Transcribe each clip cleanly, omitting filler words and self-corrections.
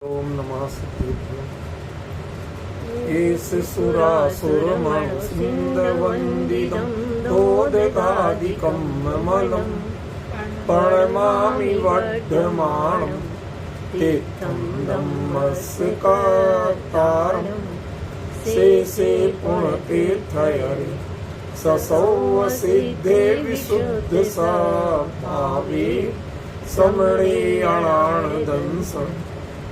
ओम नमः सिद्धेभ्यो एष सुरासुरमणुसिन्धवन्दितं दोदकादिकं ममलं प्रणमामि वर्धमानं तीर्थं नमस्कारं शेषे पुण्यतीर्थहरि ससौ सिद्धे विशुद्धसाभावे समणे अणानदंस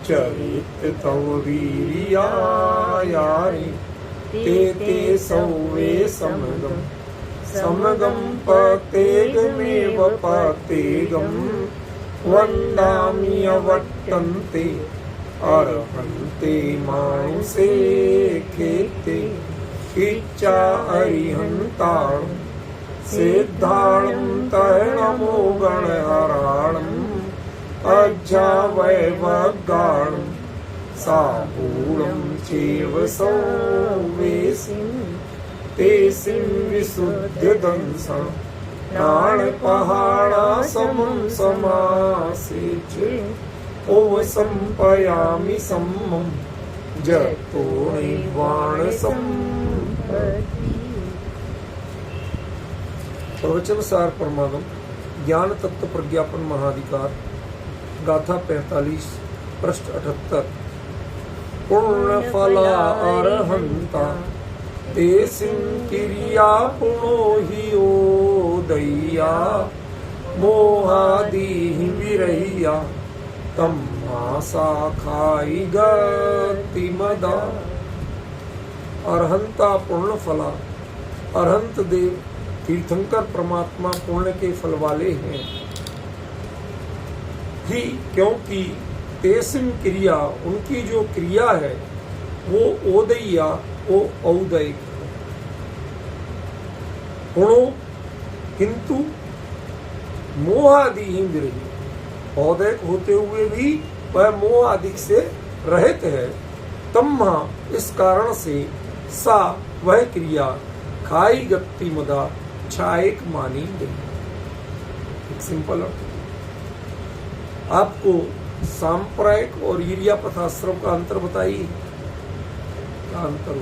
चरित तव वीर्यायारि ते सौवे समगम पतेगमेव पतेगम वन्दामि अवट्टन्ते अर्हन्ते मांसे खेते इच्छा अरिहन्ताणं सिद्धाणं तरणमो गणहराणम् अज्जा वैवगाणं सापूर्णं चैव सौवेसिं तेसिं विशुद्धदंसं प्राणपहाणासमं समासेचे ओवसंपयामि सम्मं जतो निर्वाणसम्पत्ति। प्रवचन सार परमागम ज्ञान तत्व प्रज्ञापन महाधिकार गाथा 45 पृष्ठ 78। पूर्ण फला अरहंता तेसिं किरिया पुनो हि ओदय्या मोहादि विरह्या तम आसा खाई गति मदा। अरहंता पूर्ण फला, अरहंत देव तीर्थंकर परमात्मा पुण्य के फल वाले हैं ही, क्योंकि तेसिम क्रिया उनकी जो क्रिया है वो ओदय्या वो औदयिक है। गुणों किंतु मोहादि ही विरही, औदयिक होते हुए भी वह मोह आदि से रहित है। तम्मा इस कारण से सा वह क्रिया खाई गति मदा छायक मानी गई। एक सिंपल अर्थ आपको सांप्रायिक और ईर्यापथाश्रम का अंतर बताइए, क्या अंतर हो?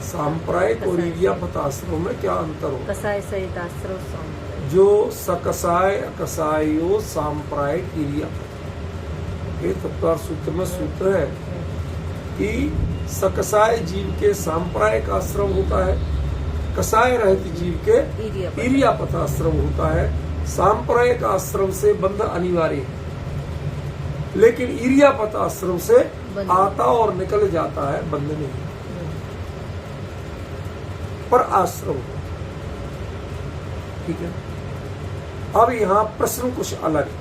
सांप्रायिक और ईर्यापथाश्रम में क्या अंतर हो? कसाय सहित आश्रम जो सकसाय अकसायो सांप्रायिक ईर्या, ये तत्वार सूत्र में सूत्र है कि सकसाय जीव के सांप्रायिक आश्रम होता है, कसाय रहित जीव के ईर्यापथाश्रम होता है। सांप्रायिक आश्रम से बंध अनिवार्य है, लेकिन ईर्यापथ आश्रम से आता और निकल जाता है, बंध नहीं। पर आश्रम, ठीक है। अब यहाँ प्रश्न कुछ अलग है।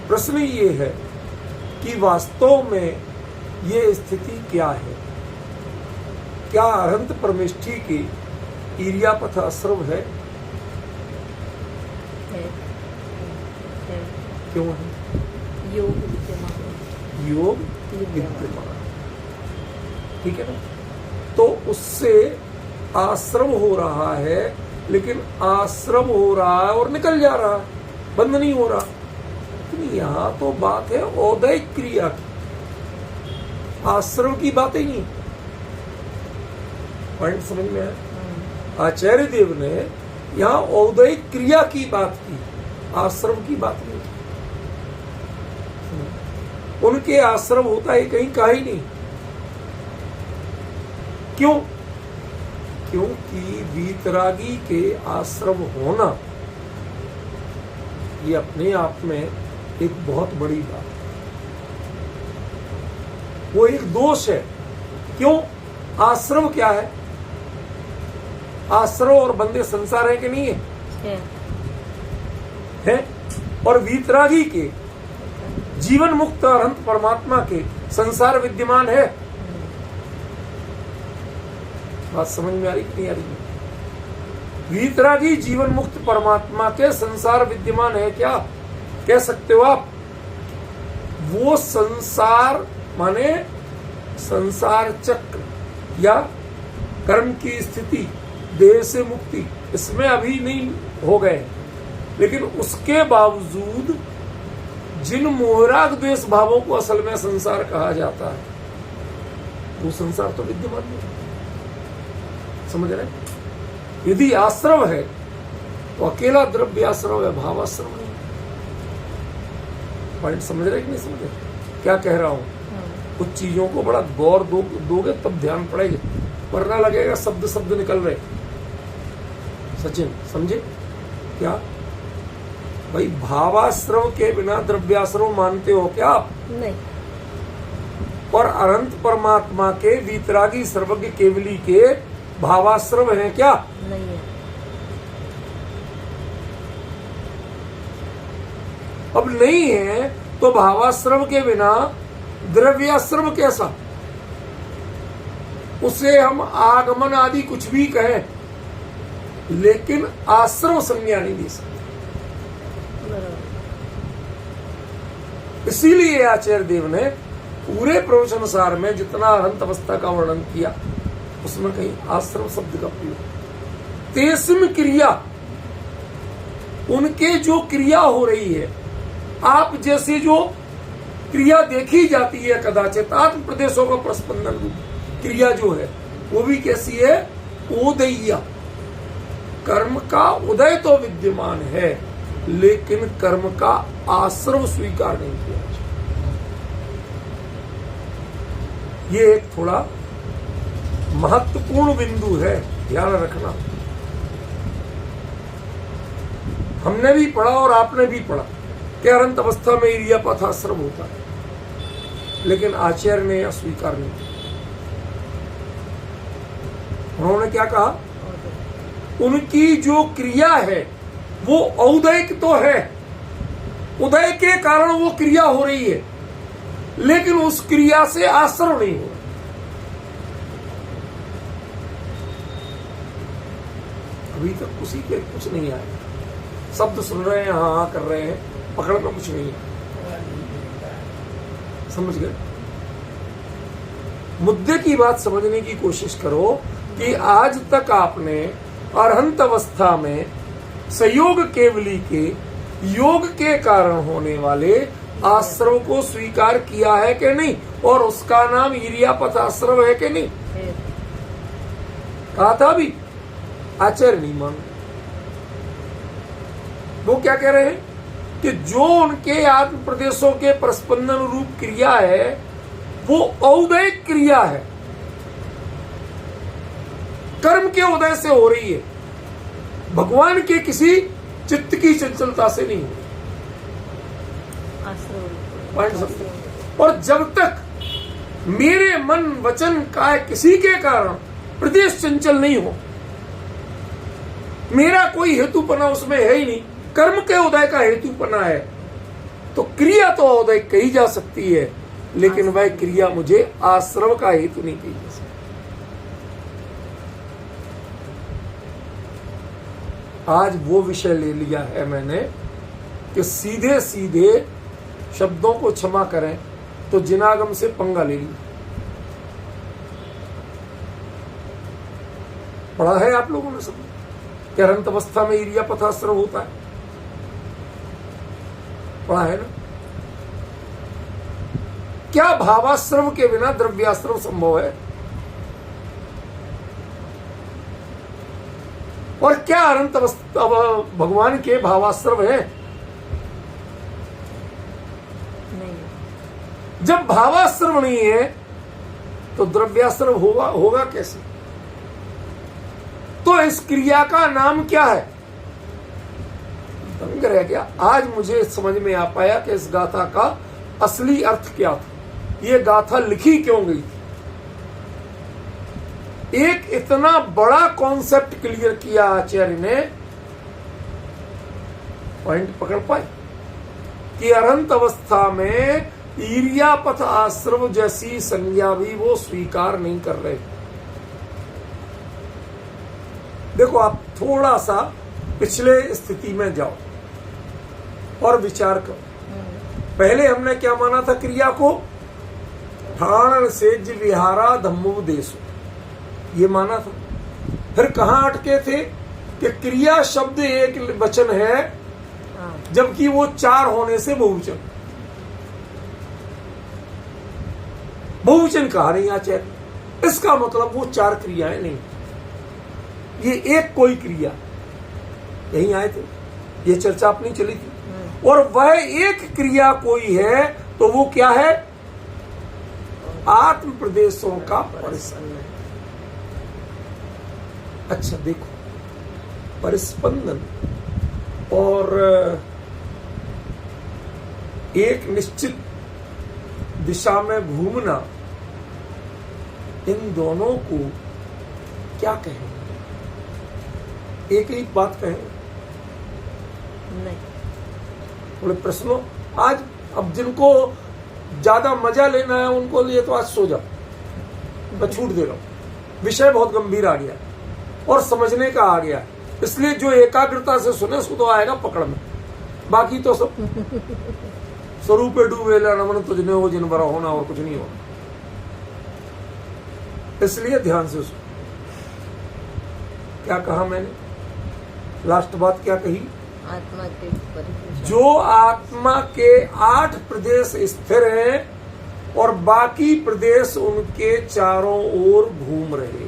प्रश्न ये है कि वास्तव में ये स्थिति क्या है? क्या अरहंत परमेष्ठी की ईर्यापथ आश्रम है? क्यों है? योग विद्यमान, योग विद्यमान, ठीक है ना। तो उससे आश्रम हो रहा है, लेकिन आश्रम हो रहा है और निकल जा रहा है, बंद नहीं हो रहा। लेकिन यहाँ तो बात है औदयिक क्रिया की, आश्रम की बात ही नहीं। पॉइंट समझ में आया? आचार्य देव ने यहाँ औदयिक क्रिया की बात की, आश्रम की बात नहीं। उनके आश्रम होता है कहीं का ही नहीं। क्यों? क्योंकि वीतरागी के आश्रम होना ये अपने आप में एक बहुत बड़ी बात है, वो एक दोष है। क्यों? आश्रम क्या है? आश्रम और बंदे संसार है कि नहीं है? है। और वीतरागी के जीवन मुक्त अनंत परमात्मा के संसार विद्यमान है। बात समझ में आ रही कि नहीं आ रही? वीतरागी जीवन मुक्त परमात्मा के संसार विद्यमान है, क्या कह सकते हो आप? वो संसार माने संसार चक्र या कर्म की स्थिति, देह से मुक्ति, इसमें अभी नहीं हो गए, लेकिन उसके बावजूद जिन मोहराग द्वेष भावों को असल में संसार कहा जाता है, वो संसार तो विद्यमान नहीं है। समझ रहे? यदि आश्रव है तो अकेला द्रव्य आश्रव है, भाव आश्रव नहीं। पॉइंट समझ रहे कि नहीं समझ रहे क्या कह रहा हूं? कुछ चीजों को बड़ा गौर दोगे तब ध्यान पड़ेगा, वरना लगेगा शब्द शब्द निकल रहे। सचिन समझे क्या? भाई भावाश्रव के बिना द्रव्याश्रव मानते हो क्या आप? नहीं। और अनंत परमात्मा के वीतरागी सर्वज्ञ केवली के भावाश्रव हैं क्या? नहीं है। अब नहीं है तो भावाश्रव के बिना द्रव्याश्रव कैसा? उसे हम आगमन आदि कुछ भी कहें, लेकिन आश्रव संज्ञा नहीं दे सकते। इसीलिए आचार्य देव ने पूरे प्रवचन सार में जितना अनंत अवस्था का वर्णन किया, उसमें कहीं आश्रव शब्द का प्रयोग। तेस्म क्रिया, उनके जो क्रिया हो रही है, आप जैसे जो क्रिया देखी जाती है कदाचित, आत्म प्रदेशों का प्रस्पंदन रूप क्रिया जो है, वो भी कैसी है? उदय्या। कर्म का उदय तो विद्यमान है, लेकिन कर्म का आश्रव स्वीकार नहीं किया। ये एक थोड़ा महत्वपूर्ण बिंदु है, ध्यान रखना। हमने भी पढ़ा और आपने भी पढ़ा कि अनंत अवस्था में इरियापथ आश्रव होता है, लेकिन आचार्य ने अस्वीकार नहीं किया। उन्होंने क्या कहा? उनकी जो क्रिया है वो औदयिक तो है, उदय के कारण वो क्रिया हो रही है, लेकिन उस क्रिया से आश्रव नहीं हो रहा। अभी तक उसी के कुछ नहीं आया। शब्द सुन रहे हैं, हाँ हाँ कर रहे हैं, पकड़ में कुछ नहीं है। समझ गए? मुद्दे की बात समझने की कोशिश करो कि आज तक आपने अरहंत अवस्था में संयोग केवली के योग के कारण होने वाले आश्रव को स्वीकार किया है कि नहीं? और उसका नाम इरियापथ आश्रव है कि नहीं? कहा था अभी, आचार्य नहीं मान। वो क्या कह रहे हैं कि जो उनके आत्म प्रदेशों के प्रस्पंदन रूप क्रिया है वो औदयिक क्रिया है, कर्म के उदय से हो रही है, भगवान के किसी चित्त की चंचलता से नहीं हो रही। और जब तक मेरे मन वचन काय किसी के कारण प्रदेश चंचल नहीं हो, मेरा कोई हेतुपना उसमें है ही नहीं, कर्म के उदय का हेतुपना है, तो क्रिया तो उदय कही जा सकती है, लेकिन वह क्रिया मुझे आश्रव का हेतु नहीं कही जा सकती। आज वो विषय ले लिया है मैंने कि सीधे सीधे शब्दों को क्षमा करें तो जिनागम से पंगा ले लिया। पढ़ा है आप लोगों ने सब कि अनंत अवस्था में इरियापथ आश्रव होता है, पढ़ा है ना? क्या भावाश्रव के बिना द्रव्याश्रव संभव है? और क्या अनंत अवस्था भगवान के भावाश्रव है? नहीं। जब भावाश्रव नहीं है तो द्रव्याश्रव होगा कैसे? तो इस क्रिया का नाम क्या है? दंग रह गया। आज मुझे समझ में आ पाया कि इस गाथा का असली अर्थ क्या था, ये गाथा लिखी क्यों गई थी। एक इतना बड़ा कॉन्सेप्ट क्लियर किया आचार्य ने, पॉइंट पकड़ पाए कि अनंत अवस्था में इरियापथ आश्रव जैसी संज्ञा भी वो स्वीकार नहीं कर रहे। देखो, आप थोड़ा सा पिछले स्थिति में जाओ और विचार करो। पहले हमने क्या माना था क्रिया को? ठाण सेज विहारा धम्मोपदेश, ये माना था। फिर कहां अटके थे कि क्रिया शब्द एक वचन है, जबकि वो चार होने से बहुवचन। बहुवचन कहा नहीं आचार्य, इसका मतलब वो 4 क्रियाएं नहीं, ये एक कोई क्रिया। यहीं आए थे, ये चर्चा अपनी चली थी। और वह एक क्रिया कोई है तो वो क्या है? आत्म प्रदेशों का परिस्पंदन। अच्छा देखो, परिस्पंदन और एक निश्चित दिशा में घूमना, इन दोनों को क्या कहें? एक ही बात कहें? नहीं। थोड़े प्रश्नों, आज अब जिनको ज्यादा मजा लेना है उनको लिए तो आज सो जाओ, मैं छूट दे रहा हूं। विषय बहुत गंभीर आ गया और समझने का आ गया, इसलिए जो एकाग्रता से सुने उसको तो आएगा पकड़ में, बाकी तो सब स्वरूप डूबे नमन तुझने हो जिन बरा होना, और कुछ नहीं होना। इसलिए ध्यान से सुनो। क्या कहा मैंने? लास्ट बात क्या कही? आत्मा के परिवेश। जो आत्मा के 8 प्रदेश स्थिर हैं और बाकी प्रदेश उनके चारों ओर घूम रहे,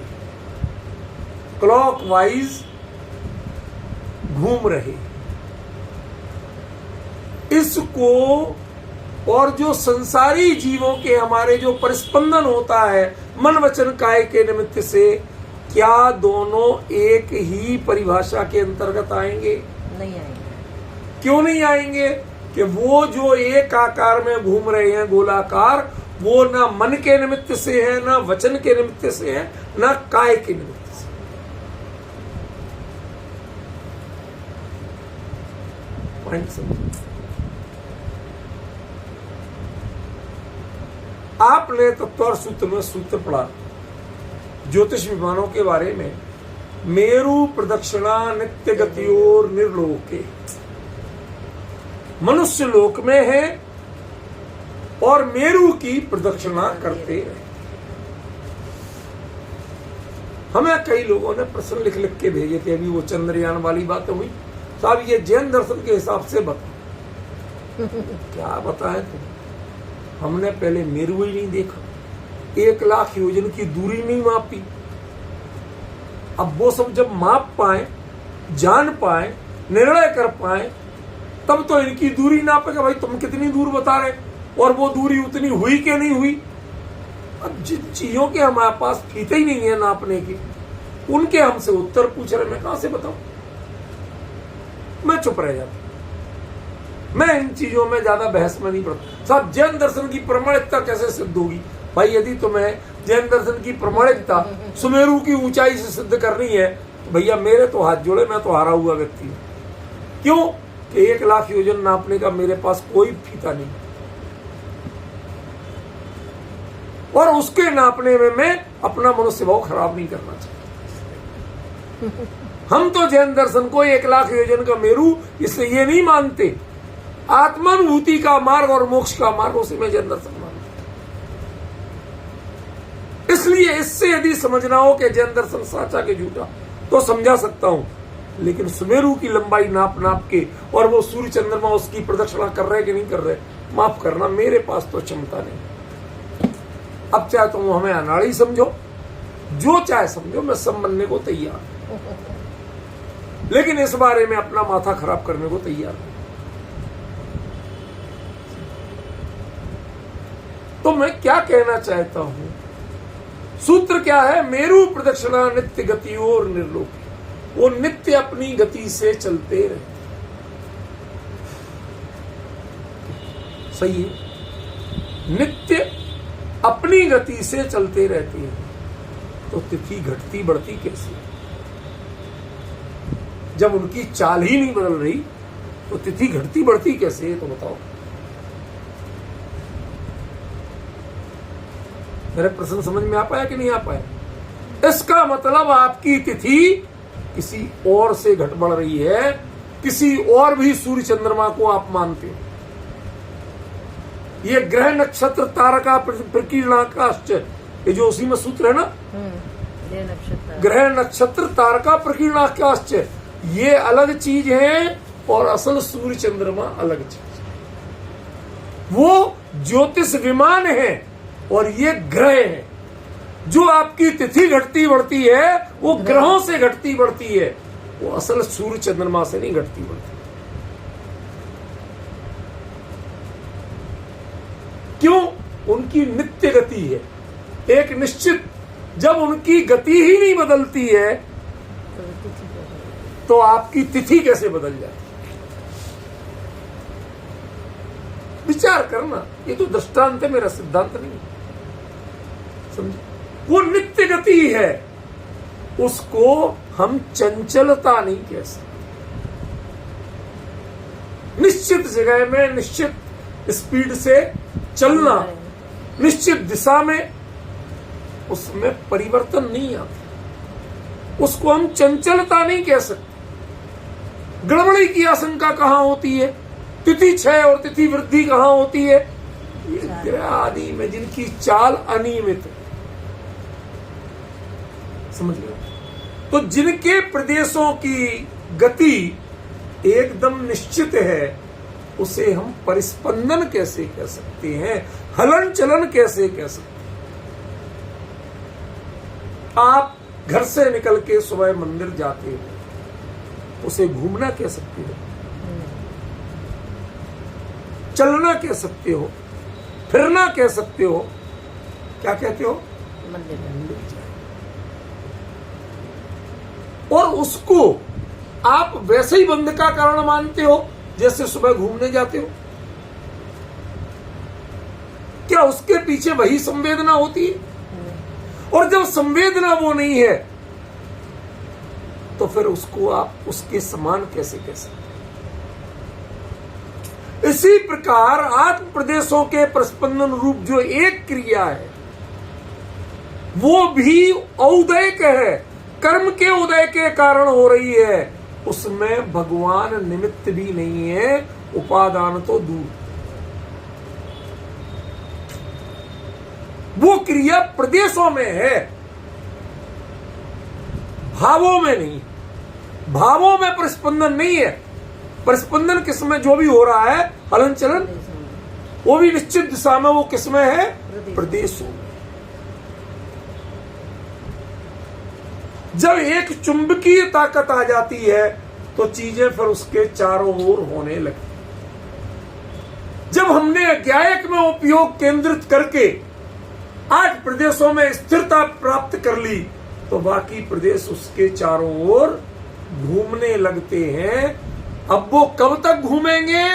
क्लॉकवाइज घूम रहे, इसको, और जो संसारी जीवों के हमारे जो परिस्पंदन होता है मन वचन काय के निमित्त से, क्या दोनों एक ही परिभाषा के अंतर्गत आएंगे? नहीं आएंगे। क्यों नहीं आएंगे? कि वो जो एक आकार में घूम रहे हैं गोलाकार, वो ना मन के निमित्त से है, ना वचन के निमित्त से है, ना काय के निमित्त से। पॉइंट समझो। आपने तत्व सूत्र में सूत्र पढ़ा ज्योतिष विमानों के बारे में, मेरु प्रदक्षिणा नित्य गतियोर निर्लोके, मनुष्य लोक में है और मेरु की प्रदक्षिणा करते हैं। हमें कई लोगों ने प्रश्न लिख लिख के भेजे थे, अभी वो चंद्रयान वाली बात हुई, साहब ये जैन दर्शन के हिसाब से बता। क्या बताएं तुम? हमने पहले मेरु ही नहीं देखा, 1 लाख योजन की दूरी नहीं मापी। अब वो सब जब माप पाए, जान पाए, निर्णय कर पाए, तब तो इनकी दूरी नापेगा। भाई तुम कितनी दूर बता रहे, और वो दूरी उतनी हुई कि नहीं हुई? अब जिन चीजों के हमारे पास फीते ही नहीं है नापने की, उनके हमसे उत्तर पूछ रहे, मैं कहां से बताऊं? मैं चुप रह जाता, मैं इन चीजों में ज्यादा बहस में नहीं पड़ता। साहब जैन दर्शन की प्रमाणिकता कैसे सिद्ध होगी? भाई यदि तुम्हें जैन दर्शन की प्रमाणिकता सुमेरु की ऊंचाई से सिद्ध करनी है तो भैया मेरे तो हाथ जोड़े, मैं तो हारा हुआ व्यक्ति हूं। क्यों? कि 1 लाख योजन नापने का मेरे पास कोई फीता नहीं, और उसके नापने में मैं अपना मनुष्य भाव खराब नहीं करना चाहता। हम तो जैन दर्शन को 1 लाख योजन का मेरु इसलिए ये नहीं मानते, आत्मानुभूति का मार्ग और मोक्ष का मार्ग, उसी में जैन दर्शन मानते। इसलिए इससे यदि समझना हो कि जैन दर्शन साचा के झूठा, तो समझा सकता हूं, लेकिन सुमेरु की लंबाई नाप नाप के, और वो सूर्य चंद्रमा उसकी प्रदक्षिणा कर रहे कि नहीं कर रहे, माफ करना मेरे पास तो क्षमता नहीं। अब चाहे तुम हमें अनाड़ी समझो, जो चाहे समझो, मैं सब मानने को तैयार हूं, लेकिन इस बारे में अपना माथा खराब करने को तैयार हूं। तो मैं क्या कहना चाहता हूं? सूत्र क्या है? मेरु प्रदक्षिणा नित्य गति और निर्लोक, वो नित्य अपनी गति से चलते रहे। सही है, नित्य अपनी गति से चलते रहते हैं, तो तिथि घटती बढ़ती कैसे? जब उनकी चाल ही नहीं बदल रही तो तिथि घटती बढ़ती कैसे? तो बताओ। मेरे प्रश्न समझ में आ पाया कि नहीं आ पाया? इसका मतलब आपकी तिथि किसी और से घट बढ़ रही है, किसी और भी सूर्य चंद्रमा को आप मानते हो। ये ग्रह नक्षत्र तारका प्रकीर्णाकाश्च, ये जो उसी में सूत्र है ना, ग्रह नक्षत्र तारका प्रकीर्णाकाश्च, ये अलग चीज है और असल सूर्य चंद्रमा अलग चीज। वो ज्योतिष विमान है और ये ग्रह है। जो आपकी तिथि घटती बढ़ती है वो ग्रहों से घटती बढ़ती है, वो असल सूर्य चंद्रमा से नहीं घटती बढ़ती। क्यों? उनकी नित्य गति है, एक निश्चित। जब उनकी गति ही नहीं बदलती है तो आपकी तिथि कैसे बदल जाती? विचार करना, ये तो दृष्टांत है, मेरा सिद्धांत नहीं। समझे? वो नित्य गति है, उसको हम चंचलता नहीं कह सकते। निश्चित जगह में निश्चित स्पीड से चलना, निश्चित दिशा में, उसमें परिवर्तन नहीं आता, उसको हम चंचलता नहीं कह सकते। गड़बड़ी की आशंका कहां होती है? तिथि क्षय और तिथि वृद्धि कहां होती है? ये ग्रह आदि में जिनकी चाल अनियमित है। समझ लो। तो जिनके प्रदेशों की गति एकदम निश्चित है, उसे हम परिस्पंदन कैसे कह सकते हैं? हलन चलन कैसे कह सकते हैं? आप घर से निकल के सुबह मंदिर जाते हो, उसे घूमना कह सकते हो, चलना कह सकते हो, फिरना कह सकते हो, क्या कहते हो? मंदिर। और उसको आप वैसे ही बंध का कारण मानते हो जैसे सुबह घूमने जाते हो। क्या उसके पीछे वही संवेदना होती है? और जब संवेदना वो नहीं है तो फिर उसको आप उसके समान कैसे कह सकते? इसी प्रकार आत्म प्रदेशों के प्रस्पंदन रूप जो एक क्रिया है, वो भी औदयिक है, कर्म के उदय के कारण हो रही है। उसमें भगवान निमित्त भी नहीं है, उपादान तो दूर। वो क्रिया प्रदेशों में है, भावों में नहीं। भावों में प्रस्पंदन नहीं है। प्रस्पंदन किसमें जो भी हो रहा है, हलन चलन, वो भी निश्चित दिशा में, वो किसमें है? प्रदेशों में। जब एक चुंबकीय ताकत आ जाती है तो चीजें फिर उसके चारों ओर होने लगती। जब हमने अज्ञायक में उपयोग केंद्रित करके 8 प्रदेशों में स्थिरता प्राप्त कर ली, तो बाकी प्रदेश उसके चारों ओर घूमने लगते हैं। अब वो कब तक घूमेंगे?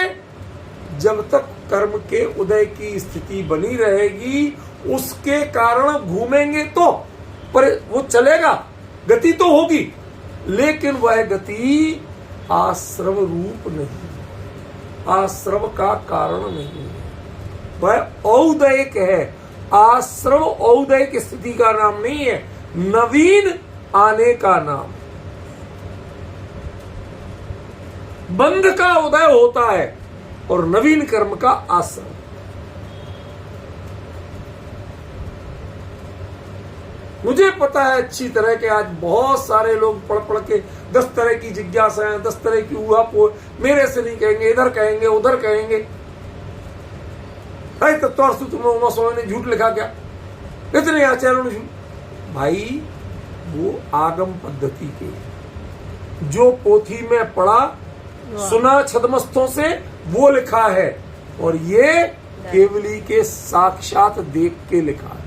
जब तक कर्म के उदय की स्थिति बनी रहेगी, उसके कारण घूमेंगे तो, पर वो चलेगा, गति तो होगी, लेकिन वह गति आश्रव रूप नहीं, आश्रव का कारण नहीं है, वह औदयिक है। आश्रव औदयिक स्थिति का नाम नहीं है, नवीन आने का नाम। बंध का उदय होता है और नवीन कर्म का आश्रम। मुझे पता है अच्छी तरह के आज बहुत सारे लोग पढ़ पढ़ के 10 तरह की जिज्ञासाएं, 10 तरह की ऊहापोह, मेरे से नहीं कहेंगे, इधर कहेंगे, उधर कहेंगे। तत्वार सूत्र में उमा स्वामी ने झूठ लिखा क्या? इतने आचार्यों ने झूठ। भाई वो आगम पद्धति के, जो पोथी में पढ़ा सुना छदमस्तों से, वो लिखा है, और ये केवली के साक्षात देख के लिखा है।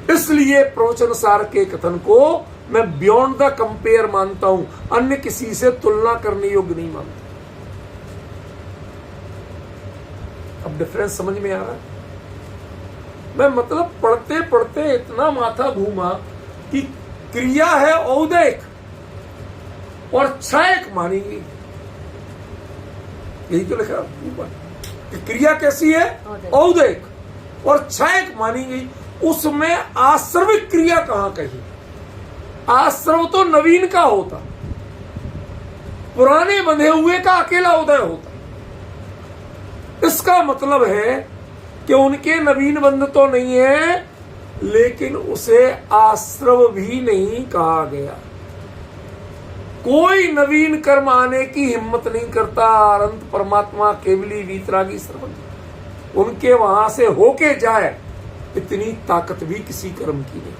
इसलिए प्रवचन सार के कथन को मैं बियॉन्ड द कंपेयर मानता हूं, अन्य किसी से तुलना करने योग्य नहीं मानता। अब डिफरेंस समझ में आ रहा है? मैं मतलब पढ़ते पढ़ते इतना माथा घूमा कि क्रिया है औदयिक और क्षयक मानेंगे, यही तो लिखा ऊपर। क्रिया कैसी है? औदयिक और क्षयक मानेंगे। उसमें आश्रविक क्रिया कहां कही? आश्रव तो नवीन का होता, पुराने बंधे हुए का अकेला उदय होता। इसका मतलब है कि उनके नवीन बंध तो नहीं है, लेकिन उसे आश्रव भी नहीं कहा गया। कोई नवीन कर्म आने की हिम्मत नहीं करता। अनंत परमात्मा केवली वीतरागी सर्वज्ञ। उनके वहां से होके जाए, इतनी ताकत भी किसी कर्म की नहीं।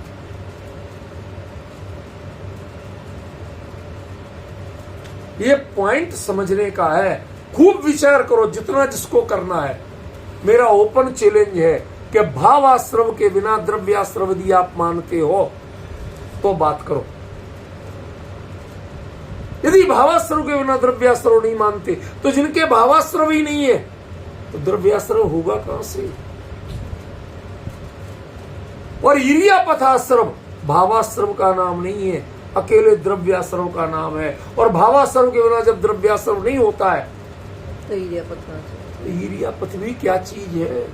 ये पॉइंट समझने का है। खूब विचार करो जितना जिसको करना है। मेरा ओपन चैलेंज है कि भावाश्रव के बिना द्रव्याश्रव यदि आप मानते हो तो बात करो। यदि भावाश्रव के बिना द्रव्याश्रव नहीं मानते तो जिनके भावाश्रव ही नहीं है तो द्रव्याश्रव होगा कहां से? और इरियापथाश्रव भावाश्रव का नाम नहीं है, अकेले द्रव्याश्रव का नाम है। और भावाश्रव के बिना जब द्रव्याश्रव नहीं होता है तो इरियापथ इरियापथ भी क्या चीज है?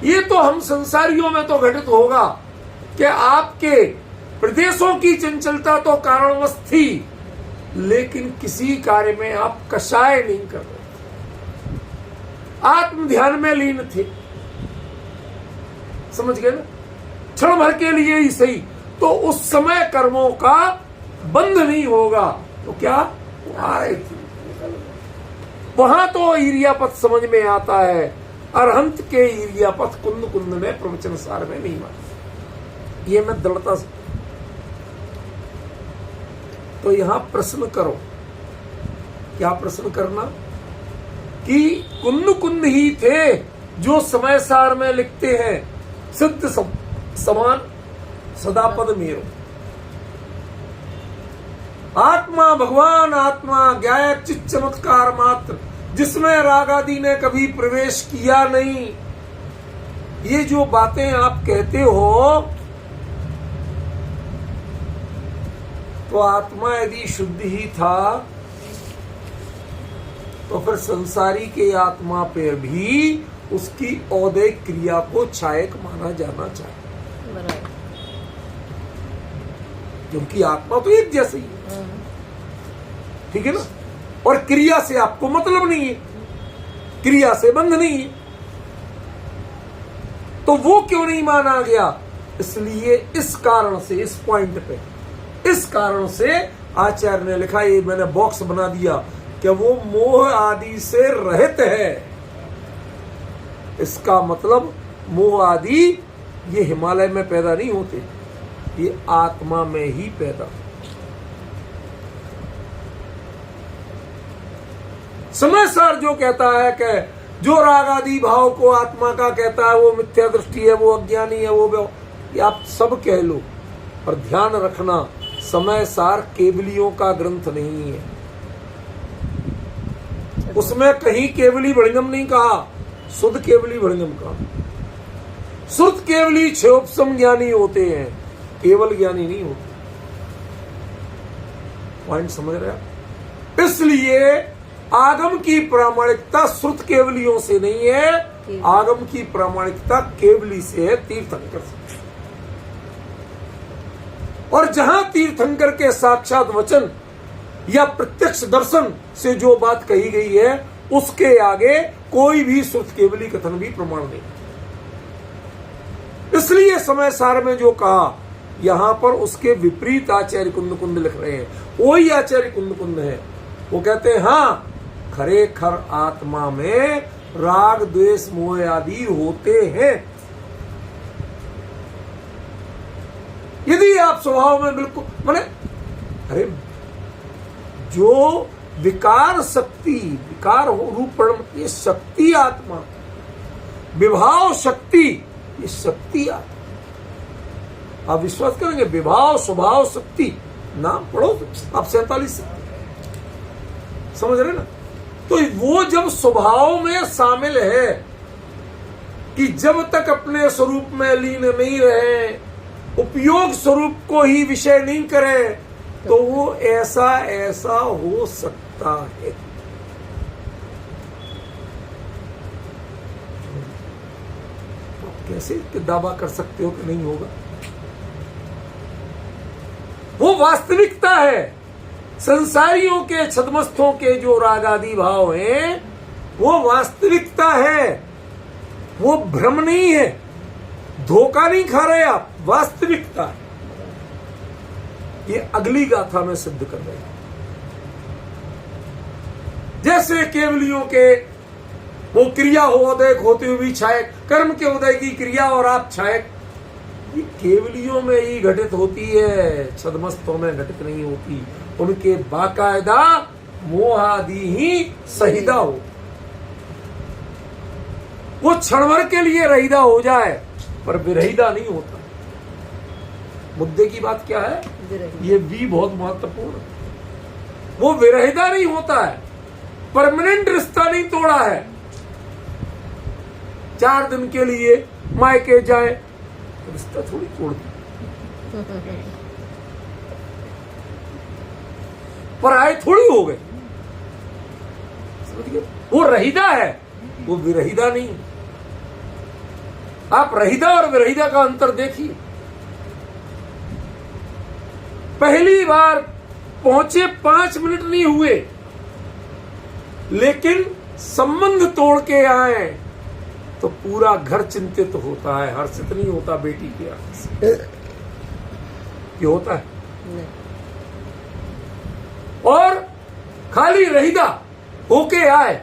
ये तो हम संसारियों में तो घटित होगा कि आपके प्रदेशों की चंचलता तो कारणवश थी, लेकिन किसी कार्य में आप कषाय नहीं कर रहे थे, आत्म ध्यान में लीन थे। समझ गए ना? क्षण भर के लिए ही सही, तो उस समय कर्मों का बंध नहीं होगा तो क्या आ रहे थे वहां तो इरियापथ समझ में आता है। अरहंत के इरियापथ कुंद कुंद में प्रवचन सार में नहीं माना। ये मैं दृढ़ता से। तो यहां प्रश्न करो, क्या प्रश्न करना कि कुंद कुंद ही थे जो समय सार में लिखते हैं सिद्ध समान सदापद मेरो। आत्मा भगवान आत्मा ज्ञाय चित चमत्कार मात्र, जिसमें राग आदि ने कभी प्रवेश किया नहीं। ये जो बातें आप कहते हो तो आत्मा यदि शुद्ध ही था तो फिर संसारी के आत्मा पर भी उसकी औदैहिक क्रिया को छायक माना जाना चाहिए, बराबर। क्योंकि आत्मा तो एक जैसी है। ठीक है ना? और क्रिया से आपको मतलब नहीं है, क्रिया से बंध नहीं है, तो वो क्यों नहीं माना गया? इसलिए इस कारण से, इस पॉइंट पे, इस कारण से आचार्य ने लिखा, ये मैंने बॉक्स बना दिया कि वो मोह आदि से रहित है। इसका मतलब मोह आदि ये हिमालय में पैदा नहीं होते, ये आत्मा में ही पैदा। समय सार जो कहता है कि जो राग आदि भाव को आत्मा का कहता है वो मिथ्या दृष्टि है, वो अज्ञानी है, वो ये आप सब कह लो, पर ध्यान रखना समय सार केवलियों का ग्रंथ नहीं है। उसमें कहीं केवली भृंगम नहीं कहा, शुद्ध केवली भृंगम कहा। शुद्ध केवली क्षयोपम ज्ञानी होते हैं, केवल ज्ञानी नहीं होते। पॉइंट समझ रहे हैं? इसलिए आगम की प्रामाणिकता श्रुत केवलियों से नहीं है, आगम की प्रामाणिकता केवली से है, तीर्थंकर से। और जहां तीर्थंकर के साक्षात वचन या प्रत्यक्ष दर्शन से जो बात कही गई है उसके आगे कोई भी श्रुत केवली कथन भी प्रमाण नहीं। इसलिए समय सार में जो कहा यहां पर उसके विपरीत आचार्य कुंद कुंद लिख रहे हैं, वही आचार्य कुंद कुंद है। वो कहते हैं हाँ, खरे खर आत्मा में राग द्वेष मोह आदि होते हैं। यदि आप स्वभाव में बिल्कुल माने, अरे जो विकार शक्ति, विकार रूप ये शक्ति आत्मा, विभाव शक्ति ये शक्ति आत्मा। आप विश्वास करेंगे? विभाव स्वभाव शक्ति, नाम पढ़ो आप 47 समझ रहे ना? तो वो जब स्वभाव में शामिल है कि जब तक अपने स्वरूप में लीन नहीं रहे, उपयोग स्वरूप को ही विषय नहीं करे, तो वो ऐसा ऐसा हो सकता है। तो कैसे दावा कर सकते हो कि नहीं होगा? वो वास्तविकता है। संसारियों के छद्मस्थों के जो राग आदि भाव हैं वो वास्तविकता है, वो भ्रम नहीं है, धोखा नहीं खा रहे आप, वास्तविकता है। ये अगली गाथा में सिद्ध कर रहे हैं। जैसे केवलियों के वो क्रिया हो उदय होते हुए भी छायक, कर्म के उदय की क्रिया और आप छायक, ये केवलियों में ही घटित होती है, छदमस्तों में घटित नहीं होती। उनके बाकायदा मोहादि ही सहिदा हो, वो क्षण भर के लिए रहिदा हो जाए पर विरहिदा नहीं होता। मुद्दे की बात क्या है, ये भी बहुत महत्वपूर्ण है। वो विरहिदा नहीं होता है, परमानेंट रिश्ता नहीं तोड़ा है। 4 दिन के लिए मायके जाए, रिश्ता थोड़ी तोड़ दी, पर आए थोड़ी हो गए, समझ गए? वो रहिदा है, वो विरहिदा नहीं। आप रहिदा और विरहिदा का अंतर देखिए। पहली बार पहुंचे 5 मिनट नहीं हुए, लेकिन संबंध तोड़ के आए तो पूरा घर चिंतित होता है, हर्षित नहीं होता बेटी के आने से। ये होता है नहीं। और खाली रहिदा होके आए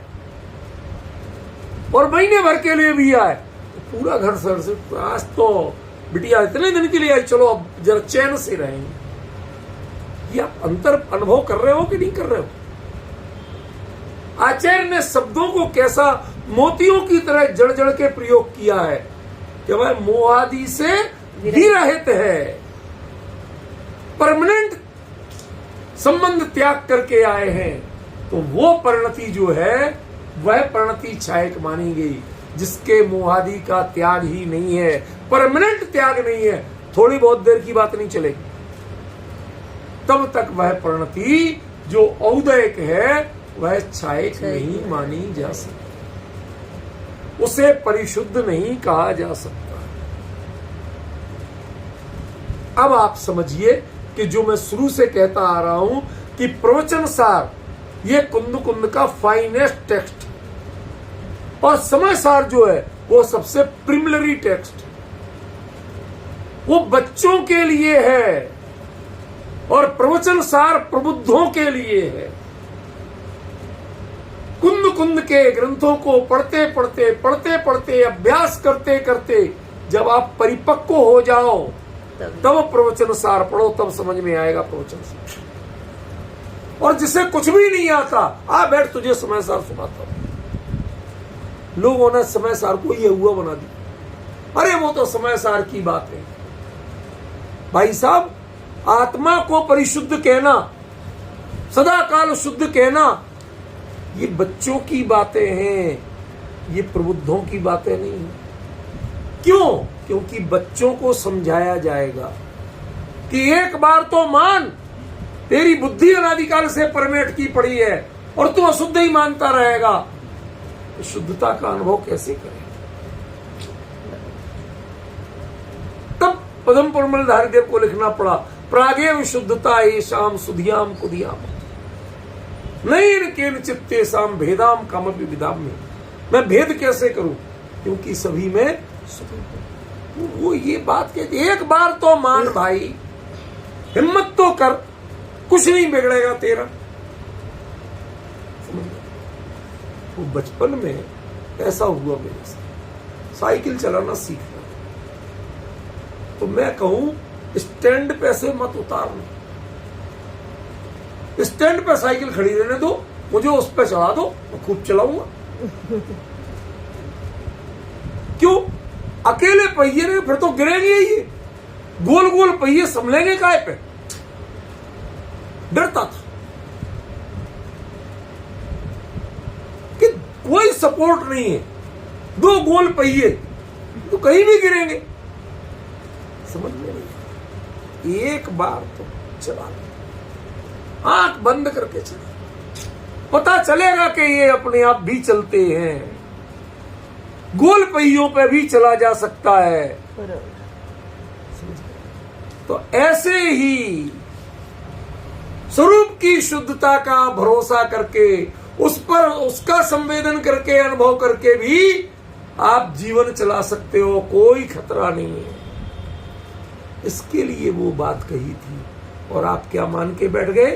और महीने भर के लिए भी आए तो पूरा घर सर से, आज तो बिटिया इतने दिन के लिए आई, चलो अब जरा चैन से रहेंगे। ये आप अंतर अनुभव कर रहे हो कि नहीं कर रहे हो? आचार्य ने शब्दों को कैसा मोतियों की तरह जड़ जड़ के प्रयोग किया है कि वह मोहादि से विरहित है, परमानेंट संबंध त्याग करके आए हैं। तो वो परिणति जो है वह परिणति छायक मानी गई, जिसके मोहादि का त्याग ही नहीं है, परमानेंट त्याग नहीं है। थोड़ी बहुत देर की बात नहीं चलेगी, तब तक वह परिणति जो औदयिक है वह छायक नहीं मानी जा सकती, उसे परिशुद्ध नहीं कहा जा सकता। अब आप समझिए कि जो मैं शुरू से कहता आ रहा हूं कि प्रवचन सार ये कुंद कुंद का फाइनेस्ट टेक्स्ट, और समय सार जो है वो सबसे प्रिमिलरी टेक्स्ट, वो बच्चों के लिए है, और प्रवचन सार प्रबुद्धों के लिए है। कुंद कुंद के ग्रंथों को पढ़ते पढ़ते अभ्यास करते करते जब आप परिपक्व हो जाओ तब प्रवचन सार पढ़ो, तब समझ में आएगा प्रवचन सार। और जिसे कुछ भी नहीं आता, आ बैठ तुझे समय सार सुनाता हूं। लोगों ने समय सार को ये हुआ बना दिया, अरे वो तो समय सार की बात है। भाई साहब, आत्मा को परिशुद्ध कहना, सदा काल शुद्ध कहना, ये बच्चों की बातें हैं, ये प्रबुद्धों की बातें नहीं है। क्यों? क्योंकि बच्चों को समझाया जाएगा कि एक बार तो मान, तेरी बुद्धि अनादिकाल से परमेट की पड़ी है और तू अशुद्ध ही मानता रहेगा, तो शुद्धता का अनुभव कैसे करें? तब पदम पुरमल धारीदेव को लिखना पड़ा, प्रागे विशुद्धता येषाम सुधियाम कुधियाम नहीं केन चित्ते साम भेदाम कामपि विदाम में। मैं भेद कैसे करूं? क्योंकि सभी में वो ये बात कहती, एक बार तो मान भाई, हिम्मत तो कर, कुछ नहीं बिगड़ेगा तेरा। वो बचपन में ऐसा हुआ मेरे साथ, साइकिल चलाना सीख रहा, तो मैं कहूं स्टैंड पे से मत उतारना, स्टैंड पे साइकिल खड़ी रहने दो, मुझे उस पे चढ़ा दो, मैं खूब चलाऊंगा। क्यों? अकेले पहिए ने फिर तो गिरेंगे ही, ये गोल गोल पहिए संभलेंगे काय पे? डरता था कि कोई सपोर्ट नहीं है, 2 गोल पहिए तो कहीं भी गिरेंगे। समझ में नहीं, एक बार तो चला, आंख बंद करके चला, पता चलेगा कि ये अपने आप भी चलते हैं, गोल पहियों पे भी चला जा सकता है। तो ऐसे ही स्वरूप की शुद्धता का भरोसा करके, उस पर उसका संवेदन करके, अनुभव करके भी आप जीवन चला सकते हो, कोई खतरा नहीं है। इसके लिए वो बात कही थी, और आप क्या मान के बैठ गए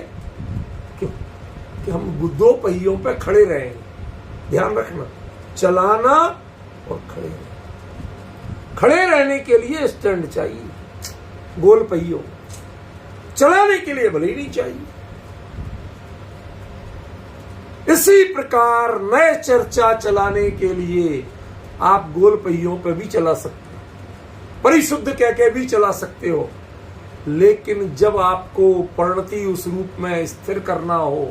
कि हम 2 पहियों पे खड़े रहेंगे। ध्यान रखना, चलाना और खड़े रहने के लिए स्टैंड चाहिए, गोल पहियों, चलाने के लिए भले ही नहीं चाहिए। इसी प्रकार नए चर्चा चलाने के लिए आप गोल पहियों पे भी चला सकते हो, परिशुद्ध कह के भी चला सकते हो, लेकिन जब आपको परिणति उस रूप में स्थिर करना हो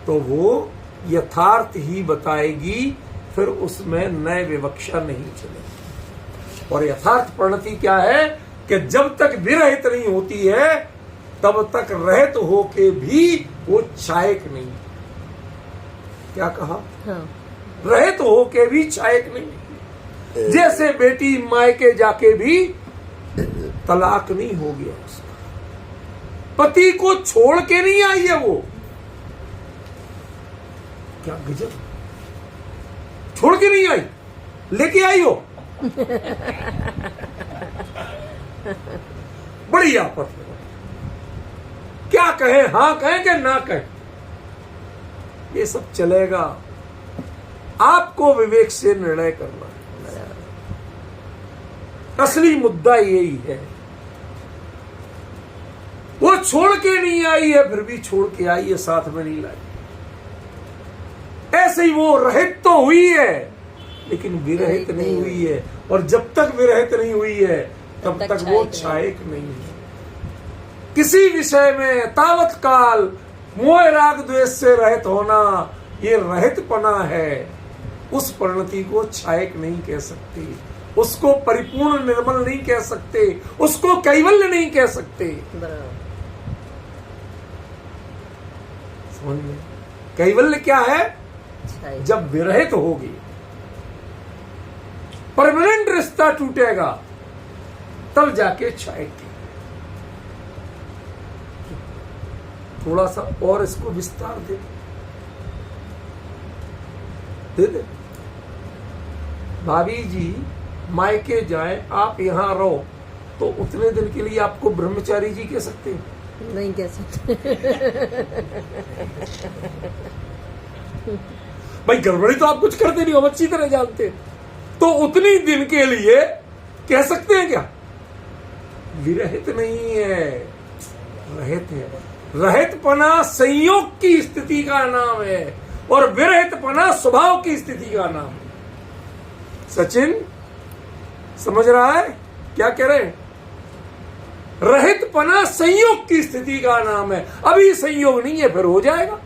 तो वो यथार्थ ही बताएगी, फिर उसमें नए विवक्षा नहीं चलेगी। और यथार्थ परिणति क्या है कि जब तक विरहित नहीं होती है तब तक रहित होके भी वो छायक नहीं। क्या कहा? हाँ। रहित होके भी छायक नहीं। जैसे बेटी मायके जाके भी तलाक नहीं हो गया उसका, पति को छोड़ के नहीं आई है वो। क्या गजब, छोड़ के नहीं आई, लेके आई हो। बड़ी आपत है। क्या कहे, हां कहें कि ना कहें, ये सब चलेगा। आपको विवेक से निर्णय करना है। असली मुद्दा यही है। वो छोड़ के नहीं आई है, फिर भी छोड़ के आई है, साथ में नहीं लाई। ऐसे ही वो रहित तो हुई है लेकिन विरहित नहीं हुई है, और जब तक विरहित नहीं हुई है तब तक वो छायक नहीं है। किसी विषय में तावत काल मोह राग द्वेष से रहित होना, ये रहितपना है। उस परिणति को छायक नहीं कह सकते, उसको परिपूर्ण निर्मल नहीं कह सकते, उसको कैवल्य नहीं कह सकते। समझ में? कैवल्य क्या है? जब विरहित होगी, परमानेंट रिश्ता टूटेगा, तब जाके छायक। थोड़ा सा और इसको विस्तार दे दे। भाभी जी मायके जाए, आप यहां रहो, तो उतने दिन के लिए आपको ब्रह्मचारी जी कह सकते हैं? नहीं कह सकते। भाई गड़बड़ी तो आप कुछ करते नहीं हो, अच्छी तरह जानते हैं। तो उतनी दिन के लिए कह सकते हैं क्या? विरहित नहीं है, रहित है। रहितपना संयोग की स्थिति का नाम है और विरहितपना स्वभाव की स्थिति का नाम है। सचिन समझ रहा है क्या कह रहे हैं? रहितपना संयोग की स्थिति का नाम है। अभी संयोग नहीं है, फिर हो जाएगा।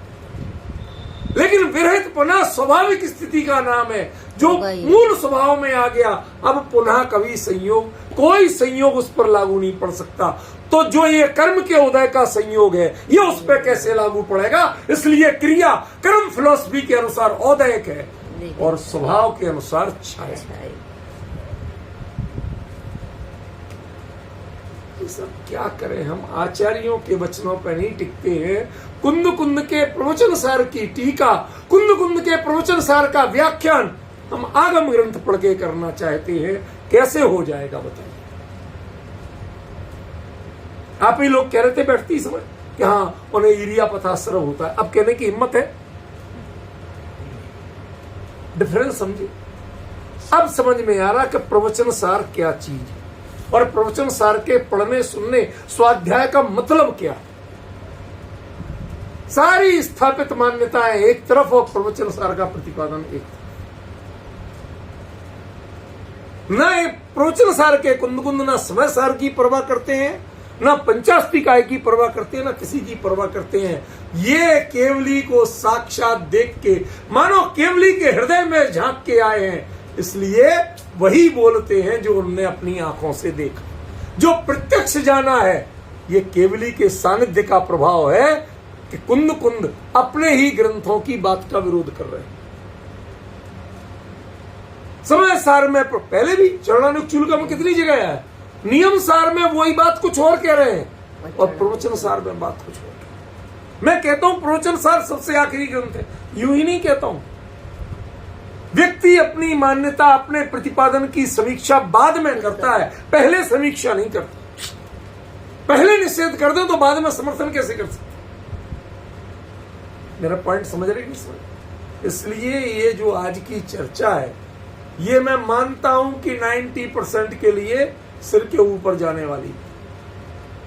लेकिन विरहितपना स्वाभाविक स्थिति का नाम है, जो मूल स्वभाव में आ गया। अब पुनः कभी संयोग, कोई संयोग उस पर लागू नहीं पड़ सकता। तो जो ये कर्म के उदय का संयोग है, ये उस पर कैसे लागू पड़ेगा? इसलिए क्रिया कर्म फिलॉसफी के अनुसार औदयक है और स्वभाव के अनुसार छाया। सब क्या करें, हम आचार्यों के वचनों पर नहीं टिकते हैं। कुंद कुंद के प्रवचन सार की टीका, कुंद कुंद के प्रवचन सार का व्याख्यान हम आगम ग्रंथ पढ़ के करना चाहते हैं। कैसे हो जाएगा बताइए? आप ही लोग कह रहे थे बैठती समय कि हाँ उन्हें ईरिया पथाश्रव होता है, अब कहने की हिम्मत है? डिफरेंस समझे? अब समझ में आ रहा कि प्रवचन सार क्या चीज है और प्रवचन सार के पढ़ने सुनने स्वाध्याय का मतलब क्या है। सारी स्थापित मान्यताएं एक तरफ और प्रवचन सार का प्रतिपादन एक तरफ। न प्रवचन सार के कुंद कुंद न समय सार की परवाह करते हैं, न पंचास्तिकाय की परवाह करते हैं, न किसी की परवाह करते हैं। ये केवली को साक्षात देख के, मानो केवली के हृदय में झांक के आए हैं, इसलिए वही बोलते हैं जो उनने अपनी आंखों से देखा, जो प्रत्यक्ष जाना है। ये केवली के सानिध्य का प्रभाव है कि कुंद कुंद अपने ही ग्रंथों की बात का विरोध कर रहे हैं। समय सार में पहले भी चरणानुग चूलिका में कितनी जगह है, नियम सार में वही बात कुछ और कह रहे हैं और प्रवचन सार में बात कुछ और। मैं कहता हूं प्रवचन सार सबसे आखिरी ग्रंथ है, यूं ही नहीं कहता हूं। व्यक्ति अपनी मान्यता, अपने प्रतिपादन की समीक्षा बाद में करता है, पहले समीक्षा नहीं करता। पहले निषेध कर दो तो बाद में समर्थन कैसे कर सकते? मेरा पॉइंट समझ रहे नहीं? समझ इसलिए ये जो आज की चर्चा है, ये मैं मानता हूं कि 90% के लिए सिर के ऊपर जाने वाली,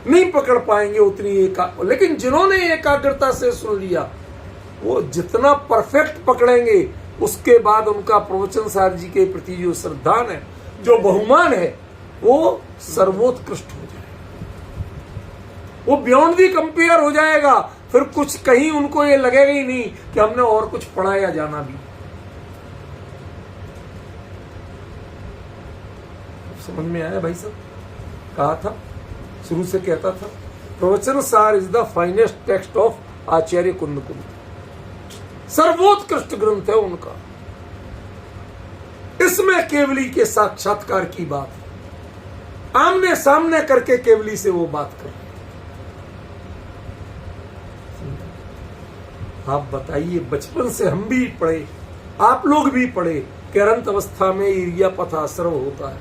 नहीं पकड़ पाएंगे उतनी लेकिन जिन्होंने एकाग्रता से सुन लिया वो जितना परफेक्ट पकड़ेंगे, उसके बाद उनका प्रवचन सार जी के प्रति जो श्रद्धान है, जो बहुमान है, वो सर्वोत्कृष्ट हो जाएगा, वो बियॉन्ड दी कंपेयर हो जाएगा। फिर कुछ कहीं उनको ये लगेगा ही नहीं कि हमने और कुछ पढ़ा या जाना भी। समझ में आया भाई साहब? कहा था, शुरू से कहता था, Pravachanasara is the finest text of Acharya Kundakunda, सर्वोत्कृष्ट ग्रंथ है उनका। इसमें केवली के साक्षात्कार की बात है, आमने सामने करके केवली से वो बात कर। आप बताइए, बचपन से हम भी पढ़े, आप लोग भी पढ़े कि अनंत अवस्था में ईर्या पथ आश्रव होता है।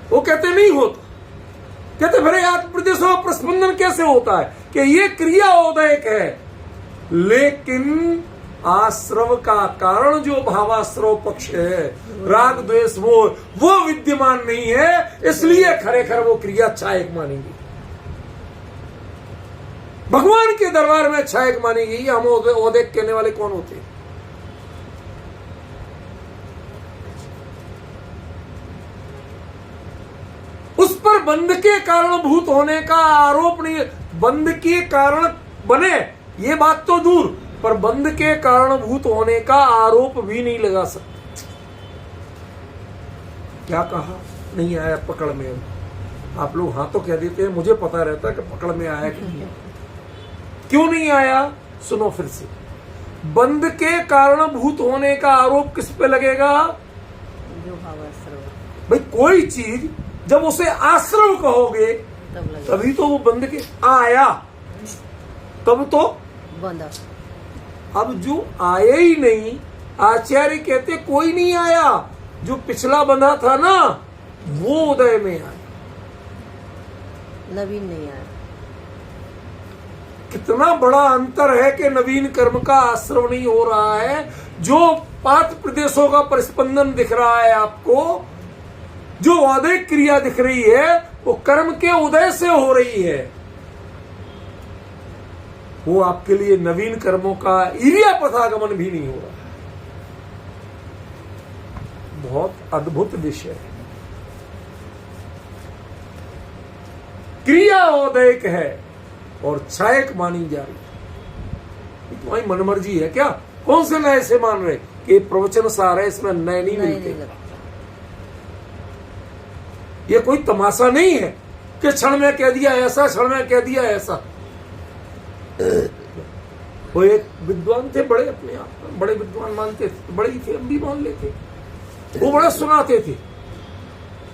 वो कहते नहीं होता, कहते फिर आत्म प्रदेशों का प्रस्पंदन कैसे होता है कि ये क्रिया उदयक है, लेकिन आश्रव का कारण जो भावाश्रव पक्ष है, राग द्वेष वो विद्यमान नहीं है, इसलिए खरेखर वो क्रिया छायक मानेंगे। भगवान के दरबार में छायक मानेगी। हम उदयक कहने वाले कौन होते? उस पर बंध के कारणभूत होने का आरोप नहीं, बंध के कारण बने ये बात तो दूर, पर बंध के कारणभूत होने का आरोप भी नहीं लगा सकते। क्या कहा? नहीं आया पकड़ में। आप लोग हाँ तो कह देते हैं, मुझे पता रहता है कि पकड़ में आया कि नहीं। क्यों नहीं आया? सुनो फिर से। बंध के कारणभूत होने का आरोप किस पे लगेगा? जो भावाश्रव। भाई कोई चीज जब उसे आश्रव कहोगे तभी तो वो बंध के आया, तब तो बंधा। अब जो आया ही नहीं, आचार्य कहते कोई नहीं आया, जो पिछला बंधा था ना वो उदय में आया, नवीन नहीं आया। कितना बड़ा अंतर है कि नवीन कर्म का आश्रव नहीं हो रहा है। जो पात प्रदेशों का परिस्पंदन दिख रहा है आपको, जो उदय क्रिया दिख रही है, वो कर्म के उदय से हो रही है। वो आपके लिए नवीन कर्मों का ईर्या पथागमन भी नहीं हो रहा है। बहुत अद्भुत विषय है। क्रिया उदयक है और छायक मानी जा रही है। तुम्हारी मनमर्जी है क्या? कौन से नए से मान रहे कि प्रवचन सार है, इसमें नए नहीं मिलते। ये कोई तमाशा नहीं है कि क्षण में कह दिया ऐसा, क्षण में कह दिया ऐसा। वो एक विद्वान थे, बड़े अपने आप में बड़े विद्वान मानते थे, बड़े ही थे, हम भी मान लेते। वो बड़ा सुनाते थे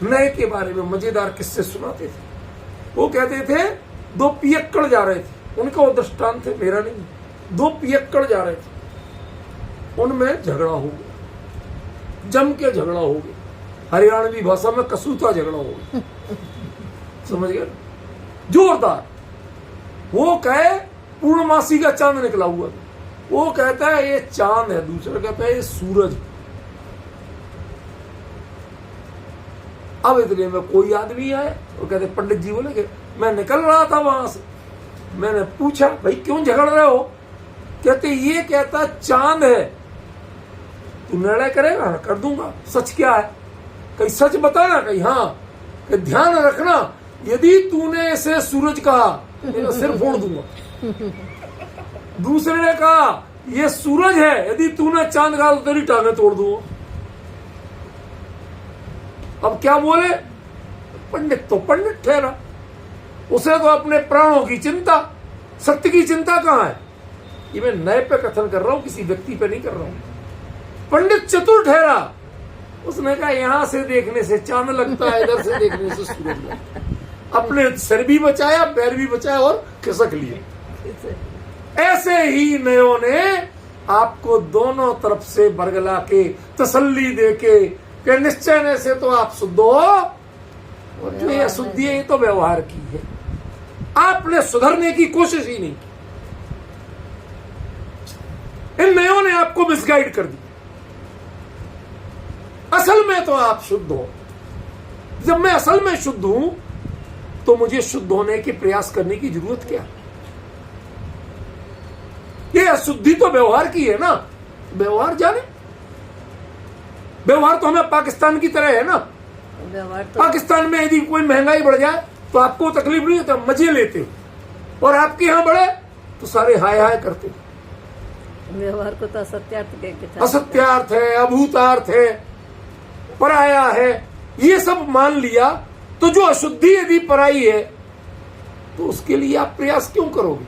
नए के बारे में, मजेदार किस्से सुनाते थे। वो कहते थे दो पियक्कड़ जा रहे थे, उनका वो दृष्टांत है, मेरा नहीं। दो पियक्कड़ जा रहे थे, उनमें झगड़ा हो गया, जम के झगड़ा हो गया। हरियाणवी भाषा में कसूता झगड़ा हो गया। समझ गए? जोरदार। वो कहे पूर्णमासी का चांद निकला हुआ, वो कहता है ये चांद है, दूसरा कहता है ये सूरज। अब इतने में कोई आदमी आया, वो कहते पंडित जी बोले कि मैं निकल रहा था वहां से, मैंने पूछा भाई क्यों झगड़ रहे हो? कहते ये कहता चांद है। तू निर्णय करेगा? कर दूंगा। सच क्या है? कहीं सच बताना, कहीं हाँ, कि ध्यान रखना यदि तूने इसे सूरज कहा मेरा सिर फोड़ दूंगा। दूसरे ने कहा ये सूरज है, यदि तूने चांद कहा तो तेरी टांगें तोड़ दूंगा। अब क्या बोले? पंडित तो पंडित ठहरा, उसे तो अपने प्राणों की चिंता, सत्य की चिंता कहां है? ये मैं नए पे कथन कर रहा हूं, किसी व्यक्ति पे नहीं कर रहा हूं। पंडित चतुर ठहरा, उसने कहा यहां से देखने से चांद लगता है, इधर से देखने से सूरज लगता है। अपने सिर भी बचाया, पैर भी बचाया और खिसक लिए। ऐसे ही नयों ने आपको दोनों तरफ से बरगला के तसल्ली दे के निश्चय से तो आप शुद्ध हो, और जो ये अशुद्धि है ये तो व्यवहार की है, आपने सुधरने की कोशिश ही नहीं की। इन नयों ने आपको मिसगाइड कर दिया। असल में तो आप शुद्ध हो। जब मैं असल में शुद्ध हूं तो मुझे शुद्ध होने के प्रयास करने की जरूरत क्या? ये अशुद्धि तो व्यवहार की है ना। व्यवहार जाने, व्यवहार तो हमें पाकिस्तान की तरह है ना। व्यवहार तो पाकिस्तान में यदि कोई महंगाई बढ़ जाए तो आपको तकलीफ नहीं होता, मजे लेते हो, और आपके यहां बढ़े तो सारे हाय हाय करते हो। व्यवहार को तो असत्यार्थ कह के असत्यार्थ है, अभूतार्थ है, पराया है, ये सब मान लिया। तो जो अशुद्धि यदि पराई है तो उसके लिए आप प्रयास क्यों करोगे?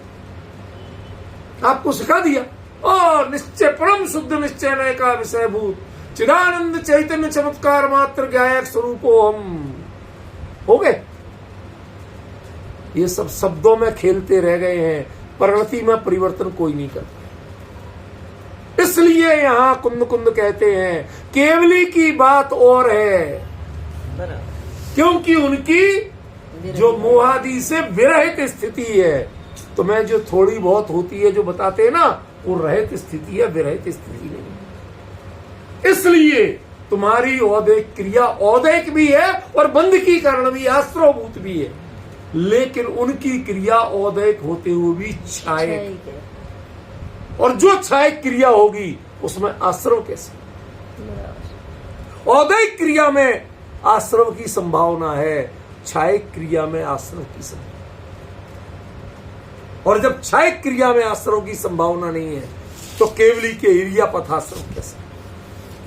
आपको सिखा दिया, ओ निश्चय परम शुद्ध निश्चय नय का विषय भूत चिदानंद चैतन्य चमत्कार मात्र ज्ञायक स्वरूपो हम हो गए। ये सब शब्दों में खेलते रह गए हैं, प्रकृति में परिवर्तन कोई नहीं करता। इसलिए यहां कुंद कुंद कहते हैं केवली की बात और है, क्योंकि उनकी जो मोहादि से विरहित स्थिति है। तो मैं जो थोड़ी बहुत होती है जो बताते हैं ना, वो रहित स्थिति है, विरहित स्थिति नहीं। इसलिए तुम्हारी औदैक क्रिया औदैक भी है और बंध की कारण भी, आश्रवभूत भी है, लेकिन उनकी क्रिया औदैक होते हुए भी छायक, और जो छायक क्रिया होगी उसमें आश्रव कैसे? औदैक क्रिया में आश्रव की संभावना है, छायक क्रिया में आश्रव की संभावना। और जब छायक क्रिया में आश्रव की संभावना नहीं है तो केवली के इरिया पथाश्रव कैसे?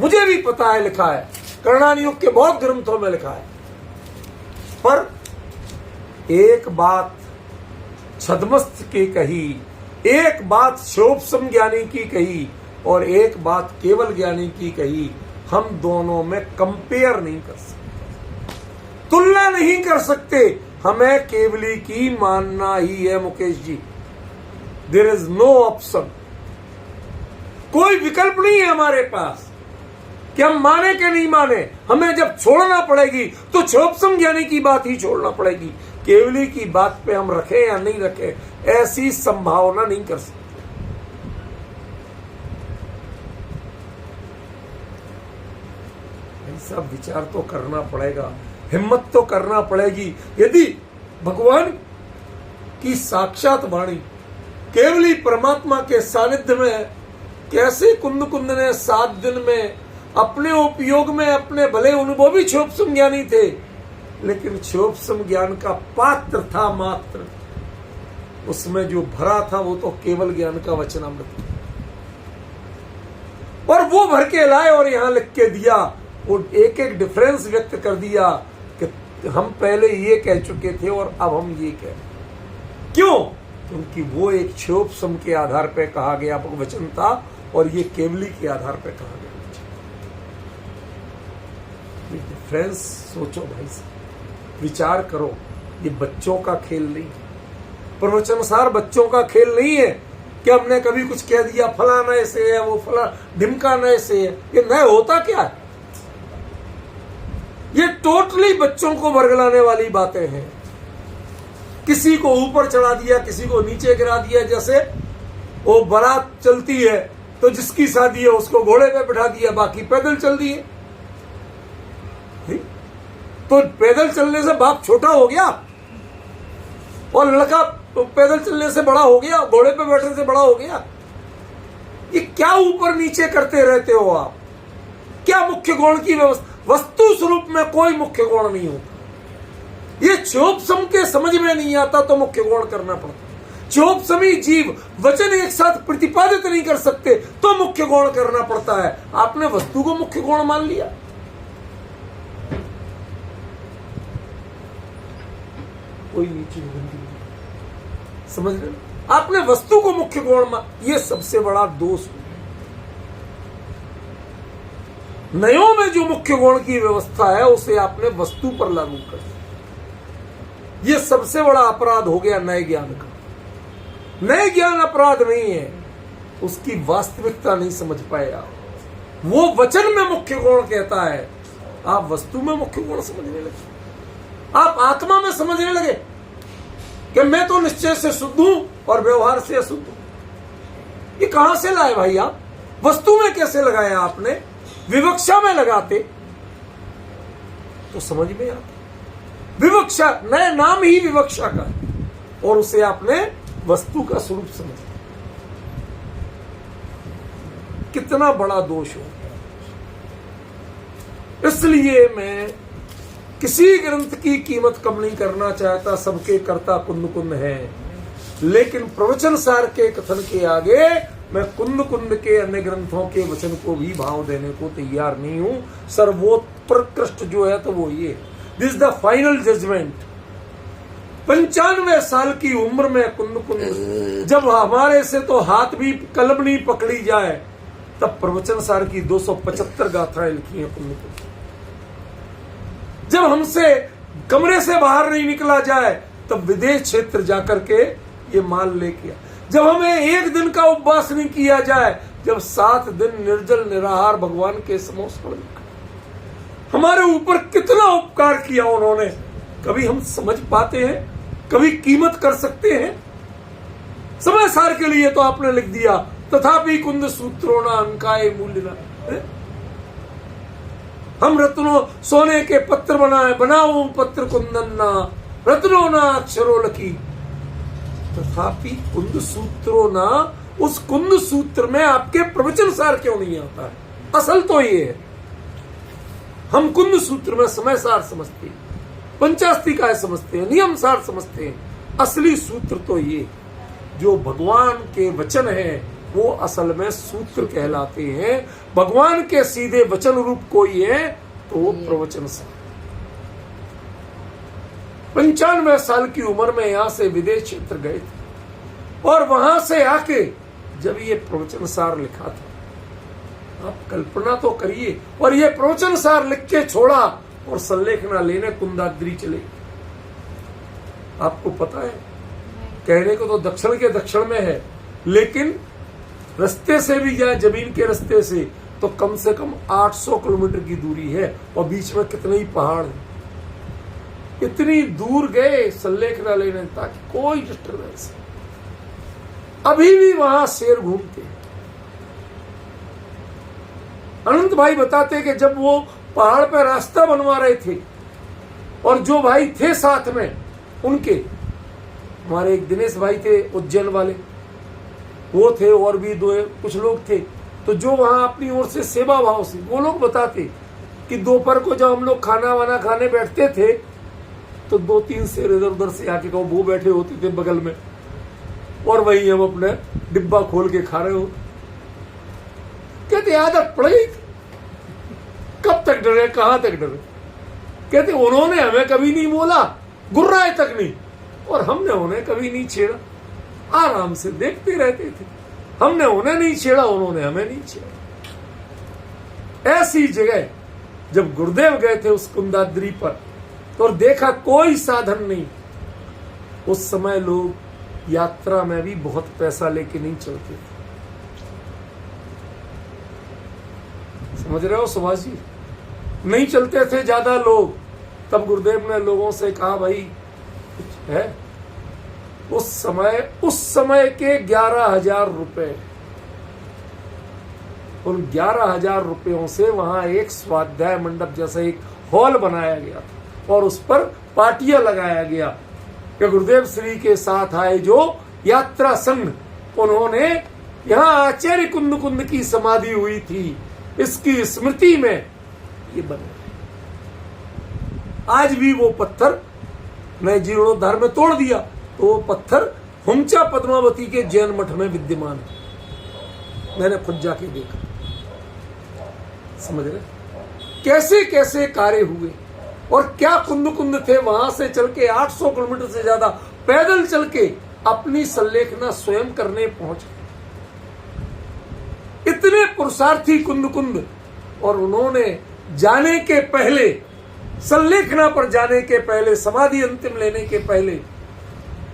मुझे भी पता है, लिखा है कर्णानुयुग के बहुत ग्रंथों में लिखा है। पर एक बात छद्मस्थ की कही, एक बात शोभसम ज्ञानी की कही, और एक बात केवल ज्ञानी की कही। हम दोनों में कंपेयर नहीं कर सकते, तुलना नहीं कर सकते। हमें केवली की मानना ही है Mukesh ji. There is no option, कोई विकल्प नहीं है हमारे पास कि हम माने कि नहीं माने। हमें जब छोड़ना पड़ेगी तो क्षोभसम ज्ञानी की बात ही छोड़ना पड़ेगी। केवली की बात पे हम रखें या नहीं रखें, ऐसी संभावना नहीं कर सकते। ऐसा विचार तो करना पड़ेगा, हिम्मत तो करना पड़ेगी। यदि भगवान की साक्षात वाणी केवली परमात्मा के सानिध्य में है, कैसे कुंद कुंद ने 7 दिन में अपने उपयोग में अपने भले अनुभवी क्षोभसम ज्ञानी थे, लेकिन क्षोभसम ज्ञान का पात्र था मात्र, उसमें जो भरा था वो तो केवल ज्ञान का वचनामृत, और वो भर के लाए और यहां लिख के दिया। वो एक एक डिफरेंस व्यक्त कर दिया कि हम पहले ये कह चुके थे और अब हम ये कह रहे। क्यों? क्योंकि वो एक क्षोभसम के आधार पर कहा गया वचन था और ये केवली के आधार पर कहा गया वचन। ये डिफरेंस सोचो भाई साहब, विचार करो। ये बच्चों का खेल नहीं, प्रवचनसार बच्चों का खेल नहीं है कि हमने कभी कुछ कह दिया फला नए से है, वो फला ढिमका नए से है। ये नए होता क्या है? ये टोटली बच्चों को वर्गलाने वाली बातें हैं। किसी को ऊपर चढ़ा दिया, किसी को नीचे गिरा दिया। जैसे वो बारात चलती है तो जिसकी शादी है उसको घोड़े पे बिठा दिया, बाकी पैदल चल दिए। तो पैदल चलने से बाप छोटा हो गया और लड़का पैदल चलने से बड़ा हो गया, घोड़े पे बैठने से बड़ा हो गया। ये क्या ऊपर नीचे करते रहते हो आप? क्या मुख्य गुण की व्यवस्था? वस्तु स्वरूप में कोई मुख्य गुण नहीं होता। ये क्षोभसम के समझ में नहीं आता तो मुख्य गुण करना पड़ता। क्षोभसमी जीव वचन एक साथ प्रतिपादित नहीं कर सकते तो मुख्य गुण करना पड़ता है। आपने वस्तु को मुख्य गुण मान लिया। कोई नीचे समझ रहे? आपने वस्तु को मुख्य गुण मान, ये सबसे बड़ा दोष है। नयों में जो मुख्य गुण की व्यवस्था है उसे आपने वस्तु पर लागू कर दिया। ये सबसे बड़ा अपराध हो गया नए ज्ञान का। नए ज्ञान अपराध नहीं है, उसकी वास्तविकता नहीं समझ पाए आप। वो वचन में मुख्य गुण कहता है, आप वस्तु में मुख्य गुण समझने लगे। आप आत्मा में समझने लगे कि मैं तो निश्चय से शुद्ध हूं और व्यवहार से अशुद्ध हूं। ये कहां से लाए भाई आप? वस्तु में कैसे लगाया आपने? विवक्षा में लगाते तो समझ में आता। विवक्षा, नया नाम ही विवक्षा का है, और उसे आपने वस्तु का स्वरूप समझा। कितना बड़ा दोष हो। इसलिए मैं किसी ग्रंथ की कीमत कम नहीं करना चाहता, सबके कर्ता कुंद कुंद है, लेकिन प्रवचन सार के कथन के आगे मैं कुंद कुंद के अन्य ग्रंथों के वचन को भी भाव देने को तैयार नहीं हूं। सर्वोत्कृष्ट जो है तो वो ये, दिस द फाइनल जजमेंट। 95 साल की उम्र में कुंद कुंद, जब हमारे से तो हाथ भी कलम नहीं पकड़ी जाए, तब प्रवचन सार की 275 गाथाएं लिखी हैं कुंद कुंद। जब हमसे कमरे से बाहर नहीं निकला जाए, तब विदेश क्षेत्र जाकर के ये माल लेके आए। जब हमें एक दिन का उपवास नहीं किया जाए, जब 7 दिन निर्जल निराहार भगवान के समोसन हमारे ऊपर कितना उपकार किया उन्होंने, कभी हम समझ पाते हैं? कभी कीमत कर सकते हैं? समय सार के लिए तो आपने लिख दिया, तथापि कुंद सूत्रों न अंकाय मूल्य न। हम रत्नों सोने के पत्र बनाओ पत्र कुंदन ना, रत्नों ना अक्षरों लकी, तथापि कुंद सूत्रों ना। उस कुंद सूत्र में आपके प्रवचन सार क्यों नहीं आता है? असल तो ये है, हम कुंद सूत्र में समय सार समझते हैं, पंचास्तिकाय समझते हैं, नियम सार समझते हैं। असली सूत्र तो ये जो भगवान के वचन है वो असल में सूत्र कहलाते हैं। भगवान के सीधे वचन रूप कोई है तो वो प्रवचन सार। 95 साल की उम्र में यहां से विदेश क्षेत्र गए थे, और वहां से आके जब ये प्रवचन सार लिखा था, आप कल्पना तो करिए। और ये प्रवचन सार लिख के छोड़ा और संलेखना लेने कुंदाद्री चले। आपको पता है, कहने को तो दक्षिण के दक्षिण में है, लेकिन रास्ते से भी जाए, जमीन के रास्ते से, तो कम से कम 800 किलोमीटर की दूरी है, और बीच में कितने ही पहाड़ हैं। इतनी दूर गए संलेखना लेने ताकि कोई डिस्टर्बेंस। अभी भी वहां शेर घूमते हैं। अनंत भाई बताते कि जब वो पहाड़ पे रास्ता बनवा रहे थे, और जो भाई थे साथ में उनके, हमारे एक दिनेश भाई थे उज्जैन वाले, वो थे, और भी कुछ लोग थे, तो जो वहां अपनी ओर से सेवा भाव से, वो लोग बताते कि दोपहर को जब हम लोग खाना वाना खाने बैठते थे, तो 2-3 शेर इधर उधर से आके वो बैठे होते थे बगल में, और वही हम अपने डिब्बा खोल के खा रहे हो। कहते आदत पड़ गई, कब तक डरे, कहां तक डरे। कहते उन्होंने हमें कभी नहीं बोला, गुर्राए तक नहीं, और हमने उन्हें कभी नहीं छेड़ा, आराम से देखते रहते थे। हमने उन्हें नहीं छेड़ा, उन्होंने हमें नहीं छेड़ा। ऐसी जगह जब गुरुदेव गए थे उस कुंदाद्री पर, तो और देखा कोई साधन नहीं। उस समय लोग यात्रा में भी बहुत पैसा लेके नहीं चलते थे। समझ रहे हो सुभाष जी? नहीं चलते थे ज्यादा लोग। तब गुरुदेव ने लोगों से कहा, भाई कुछ है? उस समय के 11,000 रुपए, उन 11,000 रुपयों से वहां एक स्वाध्याय मंडप जैसा एक हॉल बनाया गया और उस पर पार्टियां लगाया गया कि गुरुदेव श्री के साथ आए जो यात्रा संघ, उन्होंने यहाँ आचार्य कुंद कुंद की समाधि हुई थी, इसकी स्मृति में ये बने। आज भी वो पत्थर नए जीर्णोद्धार में तोड़ दिया, तो वो पत्थर हुमचा पद्मावती के जैन मठ में विद्यमान है। मैंने खुद जाके देखा। समझ रहे कैसे कैसे कार्य हुए, और क्या कुंद कुंद थे। वहां से चल के 800 किलोमीटर से ज्यादा पैदल चल के अपनी संलेखना स्वयं करने पहुंचे। इतने पुरुषार्थी कुंद कुंद, और उन्होंने जाने के पहले, संलेखना पर जाने के पहले, समाधि अंतिम लेने के पहले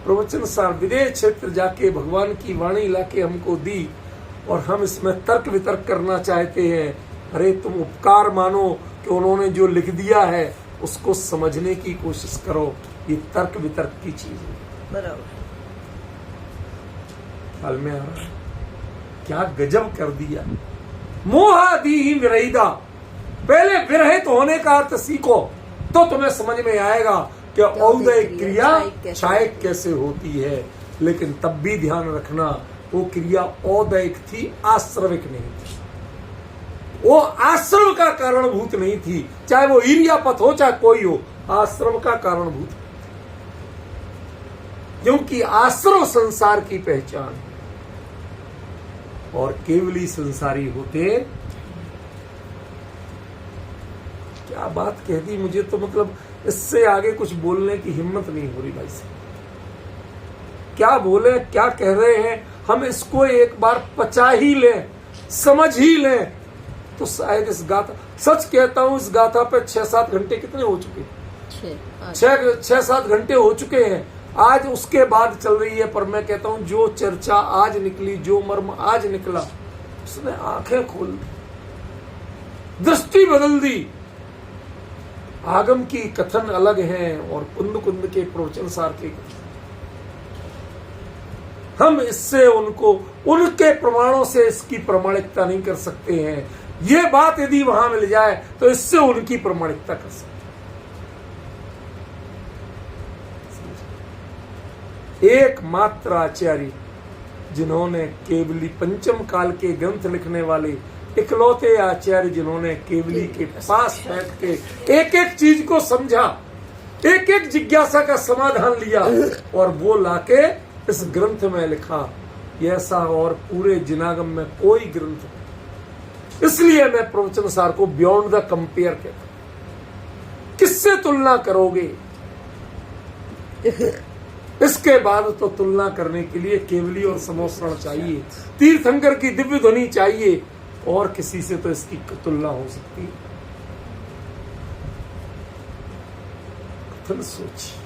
प्रवचन सार विदेश क्षेत्र जाके भगवान की वाणी लाके हमको दी। और हम इसमें तर्क वितर्क करना चाहते हैं। अरे तुम उपकार मानो कि उन्होंने जो लिख दिया है उसको समझने की कोशिश करो। ये तर्क वितर्क की चीज है। बराबर ख्याल में आ रहा है? क्या गजब कर दिया। मोहादि ही विरहिता, पहले विरहित होने का अर्थ सीखो तो तुम्हें समझ में आएगा कि औदय क्रिया छायक कैसे होती है। लेकिन तब भी ध्यान रखना, वो क्रिया औदयिक थी, आश्रविक नहीं थी। वो आश्रम का कारणभूत नहीं थी, चाहे वो ईर्यापथ हो चाहे कोई हो, आश्रम का कारणभूत, क्योंकि आश्रम संसार की पहचान है और केवली संसारी होते। क्या बात कह दी, मुझे तो मतलब इससे आगे कुछ बोलने की हिम्मत नहीं हो रही भाई साहब। क्या बोले, क्या कह रहे हैं, हम इसको एक बार पचा ही लें, समझ ही लें तो शायद इस गाथा, सच कहता हूं इस गाथा पे 6-7 घंटे कितने हो चुके, 6-7 घंटे हो चुके हैं। आज उसके बाद चल रही है, पर मैं कहता हूं जो चर्चा आज निकली, जो मर्म आज निकला, उसने आंखें खोल दी, दृष्टि बदल दी। आगम की कथन अलग हैं और कुंद कुंद के प्रवचन सार के कथन। हम इससे उनको, उनके प्रमाणों से इसकी प्रमाणिकता नहीं कर सकते हैं। ये बात यदि वहां मिल जाए तो इससे उनकी प्रमाणिकता कर सकते। एकमात्र आचार्य जिन्होंने केवली पंचम काल के ग्रंथ लिखने वाले इकलौते आचार्य जिन्होंने केवली के पास बैठ के एक एक चीज को समझा, एक एक जिज्ञासा का समाधान लिया और वो लाके इस ग्रंथ में लिखा, ऐसा और पूरे जिनागम में कोई ग्रंथ नहीं। इसलिए मैं प्रवचन सार को बियॉन्ड द कंपेयर कहता हूं। किससे तुलना करोगे? इसके बाद तो तुलना करने के लिए केवली और समोसरण चाहिए, तीर्थंकर की दिव्य ध्वनि चाहिए, और किसी से तो इसकी तुलना हो सकती है। कथन सोचिए,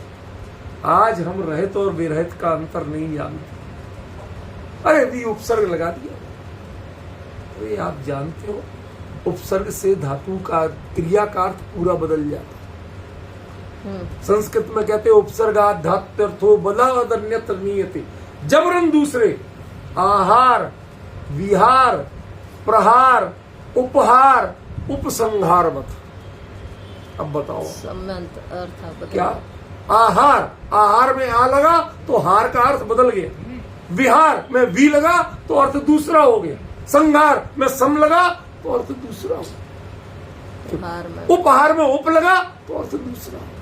आज हम रहित और विरहित का अंतर नहीं जानते। अरे भी उपसर्ग लगा दिया, अरे आप जानते हो उपसर्ग से धातु का क्रिया का अर्थ पूरा बदल जाता है। संस्कृत में कहते हैं उपसर्गात् धात्यर्थो बलादन्यत्र नीयते, जबरन दूसरे, आहार, विहार, प्रहार, उपहार, उपसंहार मत। अब बताओ अर्थ क्या? आहार, आहार में आ लगा तो हार का अर्थ बदल गया, विहार में वी लगा तो अर्थ दूसरा हो गया, संहार में सम लगा तो अर्थ दूसरा हो गया, उपहार में उप लगा तो अर्थ दूसरा हो गया।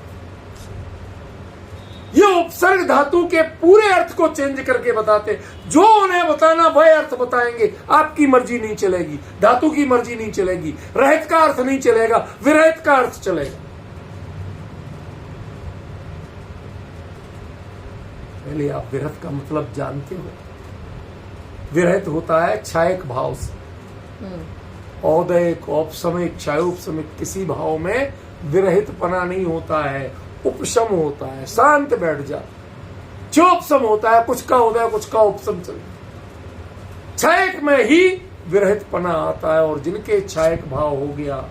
ये उपसर्ग धातु के पूरे अर्थ को चेंज करके बताते, जो उन्हें बताना वह अर्थ बताएंगे। आपकी मर्जी नहीं चलेगी, धातु की मर्जी नहीं चलेगी, रहित का अर्थ नहीं चलेगा, विरहित का अर्थ चलेगा। पहले आप विरहित का मतलब जानते हो? विरहित होता है छायक भाव से, औदयिक, औपसमिक, छायोपसमिक, किसी भाव में विरहित पना नहीं होता है, उपशम होता है, शांत बैठ जा। चोपसम होता है, कुछ का उदय कुछ का उपशम चले। छायक में ही विरहित पना आता है, और जिनके छायक भाव हो गया,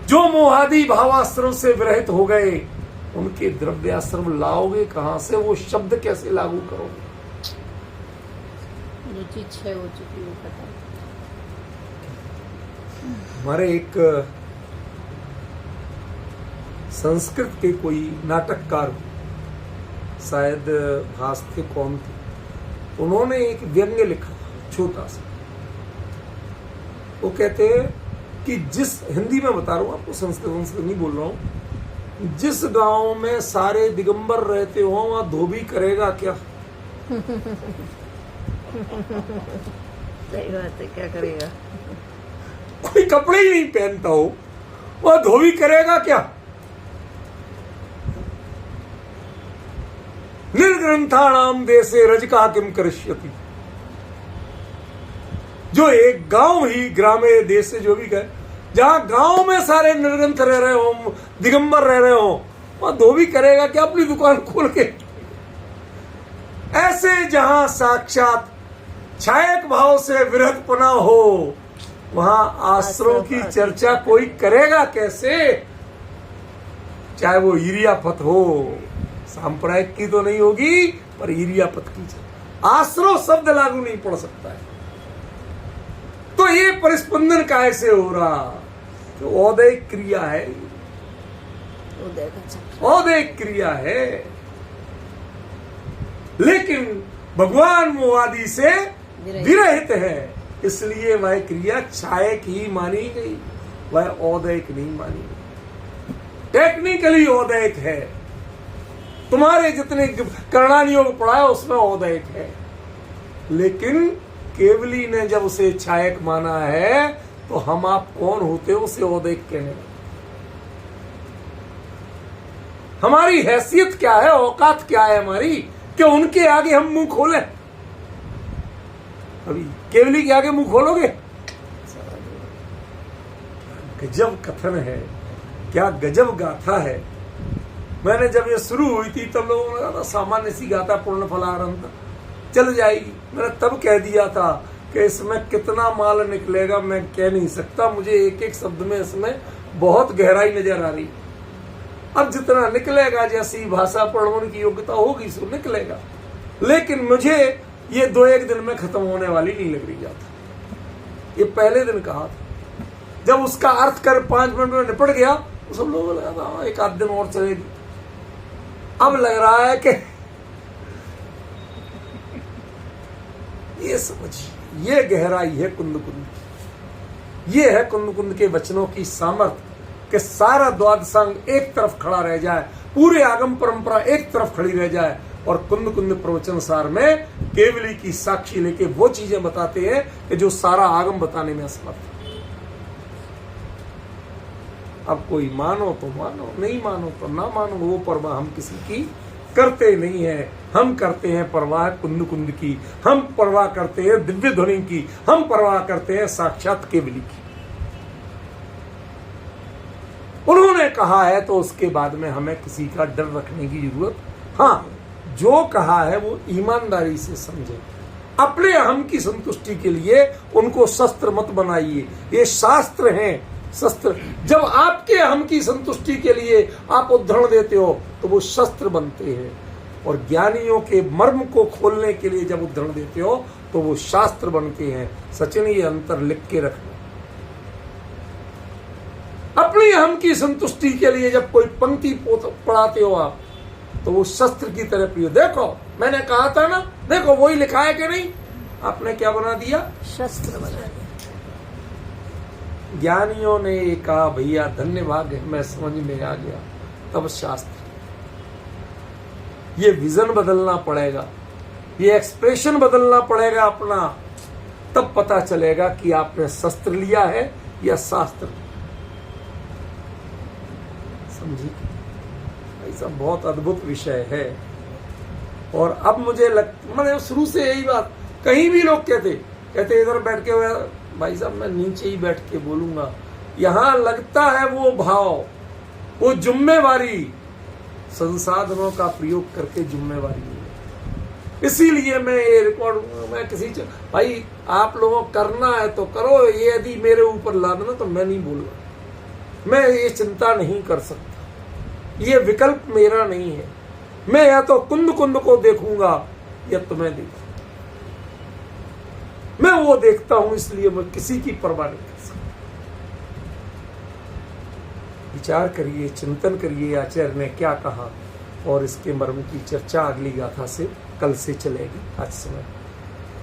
जो मोहादि भावाश्रम से विरहित हो गए, उनके द्रव्याश्रम लाओगे कहां से? वो शब्द कैसे लागू करोगे? जो चीज है हो चुकी है पता। हमारे एक संस्कृत के कोई नाटककार, शायद भास थे, कौन थे, उन्होंने एक व्यंग्य लिखा छोटा सा। वो कहते हैं कि जिस, हिंदी में बता रहा हूं आपको, संस्कृत नहीं बोल रहा हूं, जिस गांव में सारे दिगंबर रहते हो वहां धोबी करेगा क्या? सही बात है, क्या करेगा? कोई कपड़े ही नहीं पहनता हो वह धोबी करेगा क्या? निर्ग्रंथाणाम देशे रजका किम करिष्यति। जो एक गांव ही, ग्रामे देश से जो भी कहे, जहां गांव में सारे निर्ग्रंथ रह रहे हो, दिगंबर रह रहे हो, वहां धोबी करेगा क्या अपनी दुकान खोल के? ऐसे जहां साक्षात छायक भाव से विरहतपना हो, वहां आश्रम की चर्चा कोई करेगा कैसे? चाहे वो ईर्यापथ हो, सांप्रदायिक की तो नहीं होगी, पर ईर्यापथ की। आश्रम शब्द लागू नहीं पड़ सकता है। तो ये परिस्पंदन कैसे हो रहा? तो औदैहिक क्रिया है, उदय का चक्र। औदैहिक क्रिया है। लेकिन भगवान मोहादि से विरहित है, इसलिए वह क्रिया छायक ही मानी गई, वह औदैहिक नहीं मानी गई। टेक्निकली औदैहिक है, तुम्हारे जितने करणानियों को पढ़ा है उसमें औदैहिक है, लेकिन केवली ने जब उसे छायक माना है तो हम आप कौन होते हो उसे औदैहिक कहने में? हमारी हैसियत क्या है, औकात क्या है हमारी कि उनके आगे हम मुंह खोलें? अभी केवली के आगे मुंह खोलोगे? गजब कथन है, क्या गजब गाथा है। मैंने जब ये शुरू हुई थी तब लोगों ने कहा था सामान्य सी गाथा पूर्ण फलारंत चल जाएगी। मैंने तब कह दिया था कि इसमें कितना माल निकलेगा मैं कह नहीं सकता, मुझे एक एक शब्द में इसमें बहुत गहराई नजर आ रही। अब जितना निकलेगा, जैसी भाषा पढ़ने की योग्यता होगी सो निकलेगा, लेकिन मुझे ये 2-1 दिन में खत्म होने वाली नहीं लग रही जाता। ये पहले दिन कहा था, जब उसका अर्थ कर 5 मिनट में निपट गया तो सब लोगों को लगा था 1 आध दिन और चलेगी। अब लग रहा है कि ये समझिए, ये गहराई है कुंद कुंद, ये है कुंद कुंद के वचनों की सामर्थ्य कि सारा द्वादशांग एक तरफ खड़ा रह जाए, पूरे आगम परंपरा एक तरफ खड़ी रह जाए, और कुंद कुंद प्रवचन सार में केवली की साक्षी लेके वो चीजें बताते हैं कि जो सारा आगम बताने में असमर्थ है। अब कोई मानो तो मानो, नहीं मानो तो ना मानो, वो परवाह हम किसी की करते नहीं है। हम करते हैं परवाह कुंद कुंद की, हम परवाह करते हैं दिव्य ध्वनि की, हम परवाह करते हैं साक्षात केवली की। उन्होंने कहा है तो उसके बाद में हमें किसी का डर रखने की जरूरत, हाँ, जो कहा है वो ईमानदारी से समझे। अपने अहम की संतुष्टि के लिए उनको शस्त्र मत बनाइए, ये शास्त्र हैं शस्त्र। जब आपके अहम की संतुष्टि के लिए आप उद्धरण देते हो तो वो शस्त्र बनते हैं, और ज्ञानियों के मर्म को खोलने के लिए जब उद्धरण देते हो तो वो शास्त्र बनते हैं। सचिन, ये अंतर लिख के रखना। अपनी अहम की संतुष्टि के लिए जब कोई पंक्ति पढ़ाते हो आप तो वो शस्त्र की तरह प्रिय। देखो मैंने कहा था ना, देखो वही लिखा है कि नहीं, आपने क्या बना दिया? शस्त्र बना दिया। ज्ञानियों ने ये कहा भैया धन्य भाग्य, मैं समझ में आ गया, तब शास्त्र। ये विजन बदलना पड़ेगा, ये एक्सप्रेशन बदलना पड़ेगा अपना, तब पता चलेगा कि आपने शस्त्र लिया है या शास्त्र। समझी? ऐसा बहुत अद्भुत विषय है। और अब मुझे मैंने शुरू से यही बात, कहीं भी लोग कहते इधर बैठ के, भाई साहब मैं नीचे ही बैठ के बोलूंगा। यहां लगता है वो भाव, वो जिम्मेवारी, संसाधनों का प्रयोग करके जिम्मेवारी है। इसीलिए मैं ये रिकॉर्ड, मैं किसी भाई आप लोगों को करना है तो करो, ये यदि मेरे ऊपर ला देना तो मैं नहीं बोलूंगा, मैं ये चिंता नहीं कर सकता, ये विकल्प मेरा नहीं है। मैं या तो कुंद कुंद को देखूंगा या तुम्हें देखूंगा, मैं वो देखता हूं, इसलिए मैं किसी की परवाह नहीं कर सकता। विचार करिए, चिंतन करिए आचार्य ने क्या कहा, और इसके मर्म की चर्चा अगली गाथा से कल से चलेगी। आज समय